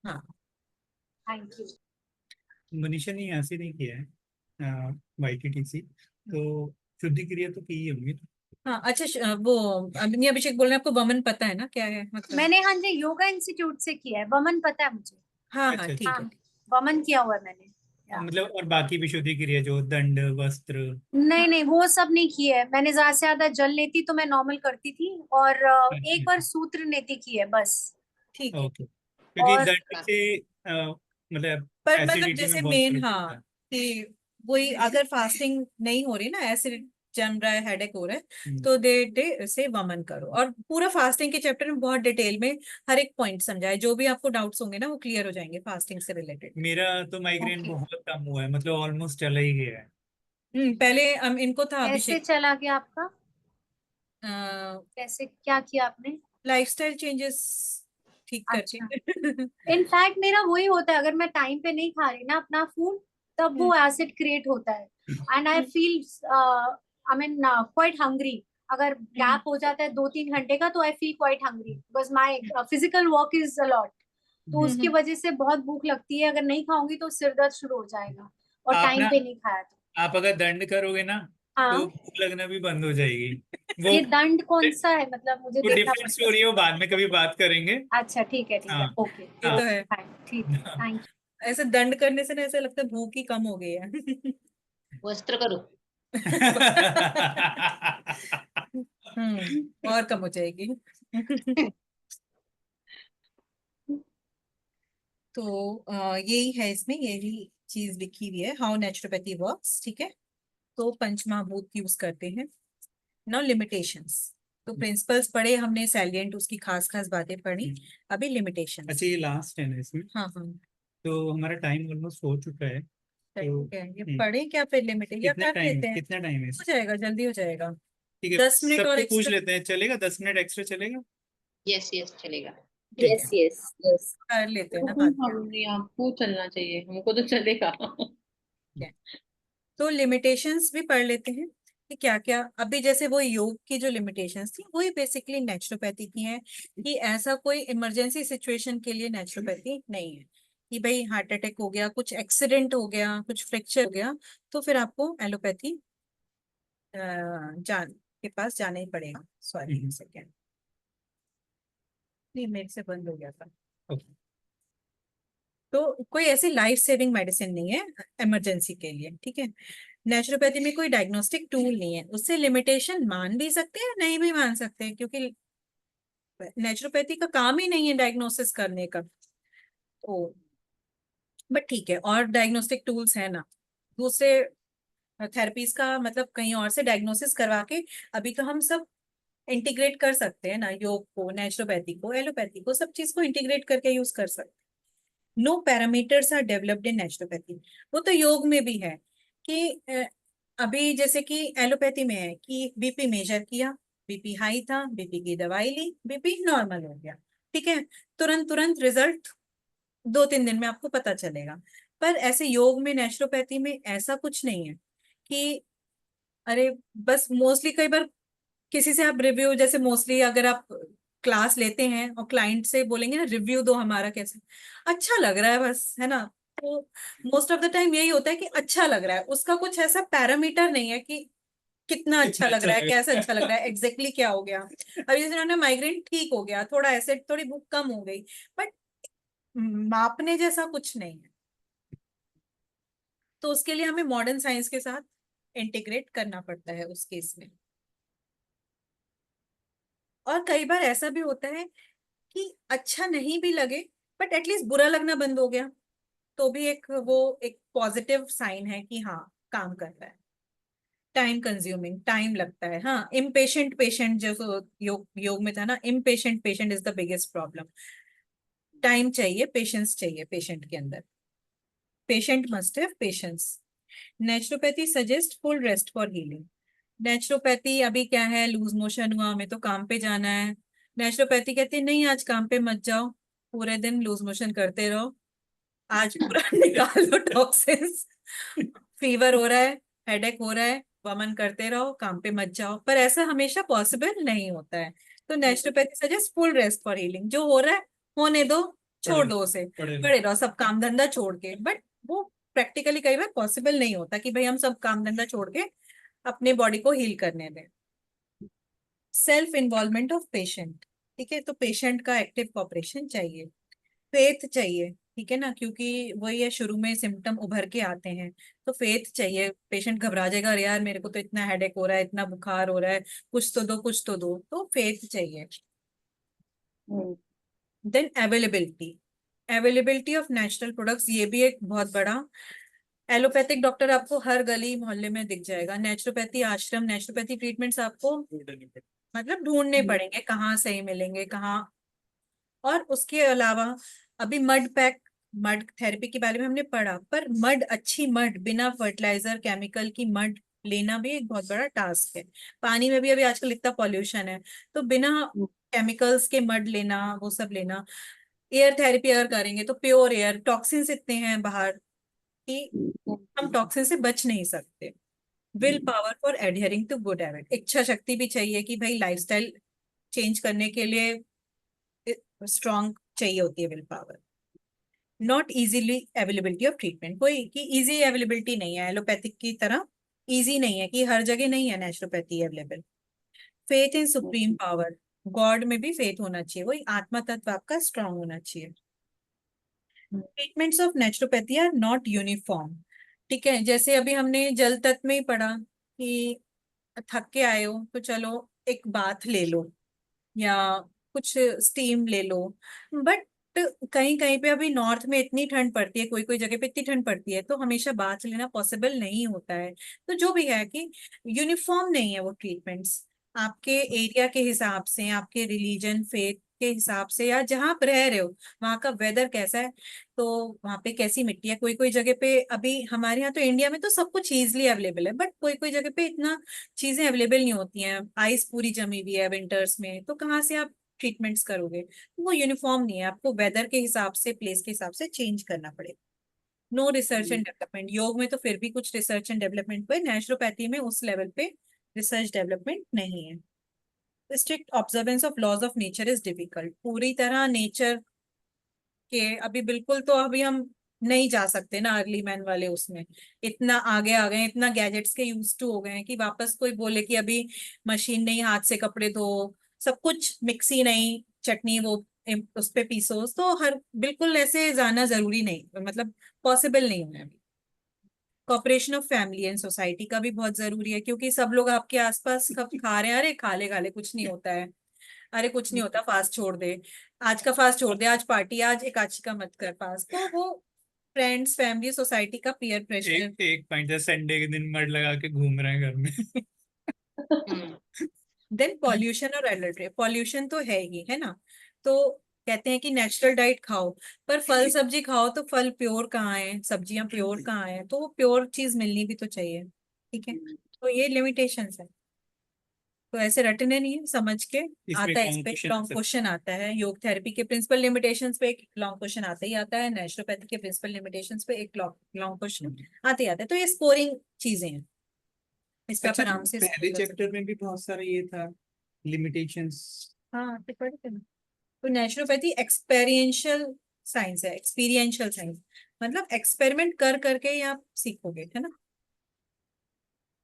हाँ थैंक यू. मनीषा ने यहाँ से नहीं किया है YTTC, तो शुद्धि क्रिया तो की ही होंगी। हाँ अच्छा वो अग्नि अभिषेक बोल रहे हैं, आपको वमन पता है ना क्या है मतलब? मैंने हाँ जी योगा इंस्टीट्यूट से किया है. वमन पता है मुझे. हाँ हाँ अच्छा, ठीक हाँ है। वमन किया हुआ है मैंने. मतलब और बाकी भी शुद्धि क्रिया जो दंड वस्त्र। नहीं नहीं वो सब नहीं किया है मैंने. ज्यादा से ज्यादा जल लेती तो मैं नॉर्मल करती थी, और एक बार सूत्र नेति की है बस. ठीक है। ओके, क्योंकि और दंड से मतलब पर मतलब एसिडिटी जैसे में बहुत मेन फर्क हाँ पड़ता है। कि वही अगर फास्टिंग नहीं हो रही ना, एसिड जम रहा है, हेडेक हो रहा है, हम्म। तो दे से वमन करो। और पूरा फास्टिंग के चैप्टर में बहुत डिटेल में हर एक पॉइंट समझाए, जो भी आपको डाउट्स होंगे ना वो क्लियर हो जाएंगे फास्टिंग से रिलेटेड। मेरा तो माइग्रेन Okay. बहुत कम हुआ है, मतलब ऑलमोस्ट चला ही गया है। पहले इनको था कैसे अभिषेक, चला गया आपका? कैसे क्या किया आपने? लाइफस्टाइल चेंजेस ठीक करके इनफैक्ट मेरा वही होता है, अगर मैं टाइम पे नहीं खा रही ना अपना फूड, तब वो एसिड क्रिएट होता है. And I feel I mean quite hungry. अगर गैप हो जाता है 2-3 घंटे का, तो I feel quite hungry because my physical work is a lot. तो उसकी वजह से बहुत भूख लगती है. अगर नहीं खाऊंगी तो सिर दर्द शुरू हो जाएगा, और आप टाइम ना पे नहीं खाया तो. आप अगर दंड करोगे ना हाँ. तो भूख लगना भी बंद हो जाएगी। वो ये दंड कौन सा है, मतलब मुझे वो देखना डिफरेंट स्टोरी है, पड़ेगा. वो बाद में कभी बात करेंगे। अच्छा ठीक है हाँ ओके. ये हाँ तो है। ठीक है. Thank you. ऐसे दंड करने से ना ऐसा लगता है भूख ही कम हो गई है वस्त्र करो। और कम हो जाएगी तो यही है इसमें, यही चीज लिखी हुई है, हाउ नेचुरोपैथी वर्क्स। ठीक है, तो पंचमहाभूत यूज करते हैं। नाउ लिमिटेशंस, तो प्रिंसिपल्स पढ़े हमने, सैलिएंट उसकी खास खास बातें पढ़ी, अभी लिमिटेशंस। अच्छा, ये लास्ट है ना इसमें, हाँ हाँ तो हमारा टाइम ऑलमोस्ट हो चुका है। तो ठीक है, ये पढ़े क्या फिर लिमिटेशन या कर लेते हैं? कितना टाइम है हो जाएगा, जल्दी हो जाएगा। ठीक है, 10 मिनट और सबसे पूछ एक्स्ट्रा लेते हैं, चलेगा 10 मिनट एक्स्ट्रा चलेगा? यस यस चलेगा। ठीक यस है। Yes yes. कर लेते हैं ना हम बात। नहीं, आपको चलना चाहिए, हमको तो चलेगा. तो लिमिटेशंस भी पढ़ लेते हैं कि क्या क्या, अभी जैसे वो योग की जो लिमिटेशंस थी वही बेसिकली नेचुरोपैथी की हैं, कि ऐसा कोई इमरजेंसी सिचुएशन के लिए नेचुरोपैथी नहीं है कि भाई हार्ट अटैक हो गया, कुछ एक्सीडेंट हो गया, कुछ फ्रैक्चर हो गया, तो फिर आपको एलोपैथी जान के पास जाना ही पड़ेगा। सॉरी एक सेकेंड, नहीं मेरे से बंद हो गया था। Okay. तो कोई ऐसी लाइफ सेविंग मेडिसिन नहीं है इमरजेंसी के लिए, ठीक है। नेचुरोपैथी में कोई डायग्नोस्टिक टूल नहीं है, उससे लिमिटेशन मान भी सकते हैं नहीं भी मान सकते हैं, क्योंकि नेचुरोपैथी का काम ही नहीं है डायग्नोसिस करने का। ओ बट ठीक है, और डायग्नोस्टिक टूल्स है ना, दूसरे थेरेपीज का मतलब कहीं और से डायग्नोसिस करवा के अभी तो हम सब इंटीग्रेट कर सकते हैं ना, योग को, नेचुरोपैथी को, एलोपैथी को, सब चीज को इंटीग्रेट करके यूज कर सकते हैं। No parameters are developed in naturopathy, वो तो योग में भी है कि अभी जैसे कि एलोपैथी में है कि बीपी मेजर किया, बीपी हाई था, बीपी की दवाई ली, बीपी नॉर्मल हो गया, ठीक है, तुरंत तुरंत रिजल्ट 2-3 दिन में आपको पता चलेगा। पर ऐसे योग में, नेचुरोपैथी में ऐसा कुछ नहीं है कि अरे बस मोस्टली कई बार किसी से आप रिव्यू, जैसे मोस्टली अगर आप क्लास लेते हैं और क्लाइंट से बोलेंगे ना रिव्यू दो हमारा कैसे, अच्छा लग रहा है बस, है ना, तो मोस्ट ऑफ द टाइम यही होता है कि अच्छा लग रहा है, उसका कुछ ऐसा पैरामीटर नहीं है कि कितना अच्छा लग रहा है, कैसे अच्छा लग रहा है, एग्जैक्टली क्या हो गया। अभी जैसे उन्होंने माइग्रेन ठीक हो गया, थोड़ा एसिड, थोड़ी भूख कम हो गई, बट मापने जैसा कुछ नहीं है, तो उसके लिए हमें मॉडर्न साइंस के साथ इंटीग्रेट करना पड़ता है उस केस में। और कई बार ऐसा भी होता है कि अच्छा नहीं भी लगे, बट एटलीस्ट बुरा लगना बंद हो गया, तो भी एक पॉजिटिव साइन है कि हाँ, काम कर रहा है। टाइम कंज्यूमिंग, टाइम लगता है। हाँ, इम्पेशेंट पेशेंट, जो योग में था ना, impatient patient is the biggest problem. Time चाहिए, पेशेंस चाहिए पेशेंट के अंदर। Patient must have patience. Naturopathy suggest full rest for healing. Naturopathy अभी क्या है, लूज मोशन हुआ, हमें तो काम पे जाना है। नेचुरोपैथी कहती है नहीं, आज काम पे मत जाओ, पूरे दिन लूज मोशन करते रहो, आज पूरा निकाल लो टॉक्सिन्स। फीवर हो रहा है, हेडेक हो रहा है, वमन करते रहो, काम पे मत जाओ। पर ऐसा हमेशा पॉसिबल नहीं होता है। तो naturopathy suggest full rest for healing. जो हो रहा है होने दो, छोड़ दो उसे, पड़े रहो सब काम धंधा छोड़ के। बट वो प्रैक्टिकली कई बार पॉसिबल नहीं होता कि भाई हम सब काम धंधा छोड़ के अपने बॉडी को हील करने दें। सेल्फ इन्वॉल्वमेंट ऑफ पेशेंट, ठीक है, तो पेशेंट का एक्टिव कॉपरेशन चाहिए। फेथ चाहिए, ठीक है ना, क्योंकि वही है, शुरू में सिम्टम उभर के आते हैं, तो फेथ चाहिए। पेशेंट घबरा जाएगा, अरे यार मेरे को तो इतना हेडेक हो रहा है, इतना बुखार हो रहा है, कुछ तो दो, कुछ तो दो, तो फेथ चाहिए। Then availability, availability of natural products, ये भी एक बहुत बड़ा। एलोपैथिक डॉक्टर आपको हर गली मोहल्ले में दिख जाएगा, नेचुरोपैथी आश्रम, नेचुरोपैथी ट्रीटमेंट्स आपको मतलब ढूंढने पड़ेंगे कहाँ सही मिलेंगे, कहाँ। और उसके अलावा अभी मड पैक, मड थेरेपी के बारे में हमने पढ़ा, पर मड, अच्छी मड बिना फर्टिलाइजर केमिकल की मड लेना भी एक बहुत बड़ा टास्क है। पानी में भी अभी आजकल इतना पॉल्यूशन है, तो बिना केमिकल्स के मड लेना, वो सब लेना। एयर थेरेपी अगर करेंगे तो प्योर एयर, टॉक्सिन्स इतने हैं बाहर कि हम टॉक्सिन से बच नहीं सकते। Willpower for adhering to good habit, इच्छा शक्ति भी चाहिए कि भाई लाइफस्टाइल चेंज करने के लिए स्ट्रॉन्ग चाहिए होती है will power. Not easily availability of treatment, कोई कि इजी अवेलेबिलिटी नहीं है एलोपैथिक की तरह, इजी नहीं है कि हर जगह नहीं है naturopathy available. Faith in supreme power, God में भी फेथ होना चाहिए, वही आत्मा तत्व आपका स्ट्रांग होना चाहिए। Treatments of naturopathy are not uniform, ठीक है, जैसे अभी हमने जल तत्व में ही पढ़ा कि थक के आए हो तो चलो एक बाथ ले लो या कुछ स्टीम ले लो। बट कहीं कहीं पे अभी नॉर्थ में इतनी ठंड पड़ती है, कोई कोई जगह पे इतनी ठंड पड़ती है, तो हमेशा बाथ लेना पॉसिबल नहीं होता है। तो जो भी है कि यूनिफॉर्म नहीं है वो ट्रीटमेंट्स, आपके एरिया के हिसाब से, आपके रिलीजन फेथ के हिसाब से, या जहाँ आप रह रहे हो वहाँ का वेदर कैसा है, तो वहाँ पे कैसी मिट्टी है। कोई कोई जगह पे, अभी हमारे यहाँ तो इंडिया में तो सब कुछ इजिली अवेलेबल है, बट कोई कोई जगह पे इतना चीजें अवेलेबल नहीं होती हैं, आइस पूरी जमी हुई है विंटर्स में, तो कहाँ से आप ट्रीटमेंट्स करोगे। तो वो यूनिफॉर्म नहीं है, आपको वेदर के हिसाब से, प्लेस के हिसाब से चेंज करना पड़ेगा। नो रिसर्च एंड डेवलपमेंट, योग में तो फिर भी कुछ रिसर्च एंड डेवलपमेंट पे, नेचुरोपैथी में उस लेवल पे रिसर्च डेवलपमेंट नहीं है। Strict observance of laws of nature is difficult, पूरी तरह नेचर के अभी बिल्कुल तो अभी हम नहीं जा सकते ना अर्ली मैन वाले उसमें, इतना आगे आ गए हैं, इतना गैजेट्स के यूज टू हो गए हैं कि वापस कोई बोले कि अभी मशीन नहीं, हाथ से कपड़े धो, सब कुछ मिक्सी नहीं, चटनी वो उस पे पीसो, तो हर बिल्कुल ऐसे जाना जरूरी नहीं, मतलब पॉसिबल नहीं है अभी। Cooperation of family and society का भी बहुत जरूरी है, क्योंकि सब लोग आपके आसपास कब खा रहे हैं, अरे खा ले कुछ नहीं होता है, अरे कुछ नहीं होता, फास्ट छोड़ दे, आज का फास्ट छोड़ दे, आज पार्टी, आज एकादशी का मत कर फास्ट, तो वो फ्रेंड्स, फैमिली, सोसाइटी का पीयर प्रेशर। एक पॉइंट है, संडे के दिन मड लगा के घूम रहे हैं घर में। देन पॉल्यूशन और एलर्जी, पॉल्यूशन तो है ही है ना, तो कहते हैं कि नेचुरल डाइट खाओ, पर फल सब्जी खाओ, तो फल प्योर कहाँ है, सब्जियां प्योर कहाँ है, तो वो प्योर चीज मिलनी भी तो चाहिए, ठीक है, तो ये लिमिटेशंस है। तो ऐसे रटने नहीं है, समझ के आता है, इस पे लॉन्ग क्वेश्चन आता है। योग थेरेपी के प्रिंसिपल लिमिटेशंस पे एक लॉन्ग क्वेश्चन आता ही आता है, नेचुरोपैथी के प्रिंसिपल लिमिटेशंस पे एक लॉन्ग क्वेश्चन आते ही आता है। तो ये स्कोरिंग चीजें हैं, इस पे आप अच्छा, आराम से पहले चैप्टर में भी बहुत सारा ये था, लिमिटेशंस। हाँ, तो पढ़े थे ना। तो नेचुरोपैथी एक्सपेरियंशियल साइंस है, एक्सपीरियंशियल साइंस मतलब एक्सपेरिमेंट कर करके ही आप सीखोगे, है ना,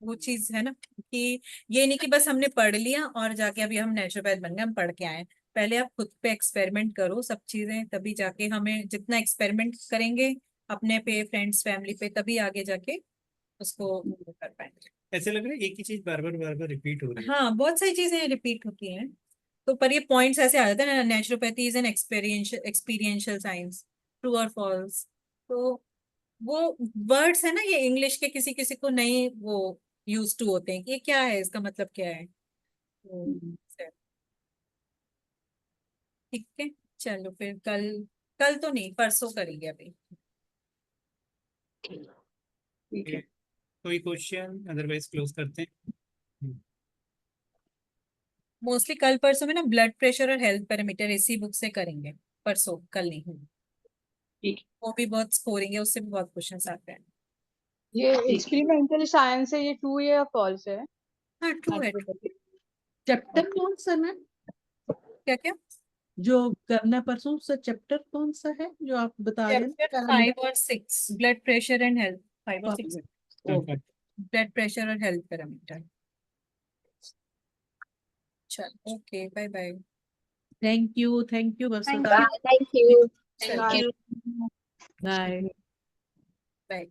वो चीज है ना, कि ये नहीं कि बस हमने पढ़ लिया और जाके अभी हम नेचुरोपैथ बन गए, हम पढ़ के आए, पहले आप खुद पे एक्सपेरिमेंट करो सब चीजें, तभी जाके हमें जितना एक्सपेरिमेंट करेंगे अपने पे, फ्रेंड्स, फैमिली पे, तभी आगे जाके उसको कर पाएंगे। ऐसे लग रहा है एक ही चीज बार बार रिपीट हो रही है। हाँ, बहुत सारी चीजें रिपीट होती हैं, तो पर ये पॉइंट्स ऐसे आ जाते हैं ना, naturopathy is N experiential science, true और फॉल्स। तो वो वर्ड्स है ना, ये इंग्लिश के किसी किसी को नहीं वो यूज टू होते हैं कि ये क्या है, इसका मतलब क्या है। तो ठीक है, चलो फिर कल, कल तो नहीं परसों करेंगे अभी। ठीक है। कोई क्वेश्चन, अदरवाइज क्लोज करते हैं। मोस्टली कल परसों में ना ब्लड प्रेशर और हेल्थ पैरामीटर इसी बुक से करेंगे, परसों, कल नहीं। ठीक। वो भी बहुत स्कोरिंग है, उससे भी बहुत क्वेश्चन आते हैं। ये एक्सपेरिमेंटल साइंस है, ये ट्रू या फॉल्स है? हाँ, ट्रू है। चैप्टर कौन सा ना, क्या क्या? जो करना है परसों, उसका चैप्टर कौन सा है जो आप बता रहे चैप्टर हैं? 5 और 6, ब्लड प्रेशर एंड हेल्थ, 5 और 6, ब्लड प्रेशर और हेल्थ पैरामीटर। चलो, okay, bye bye. Thank you Thank Varsha. you. Thank you. चलो, Thank you. बाय। बाय।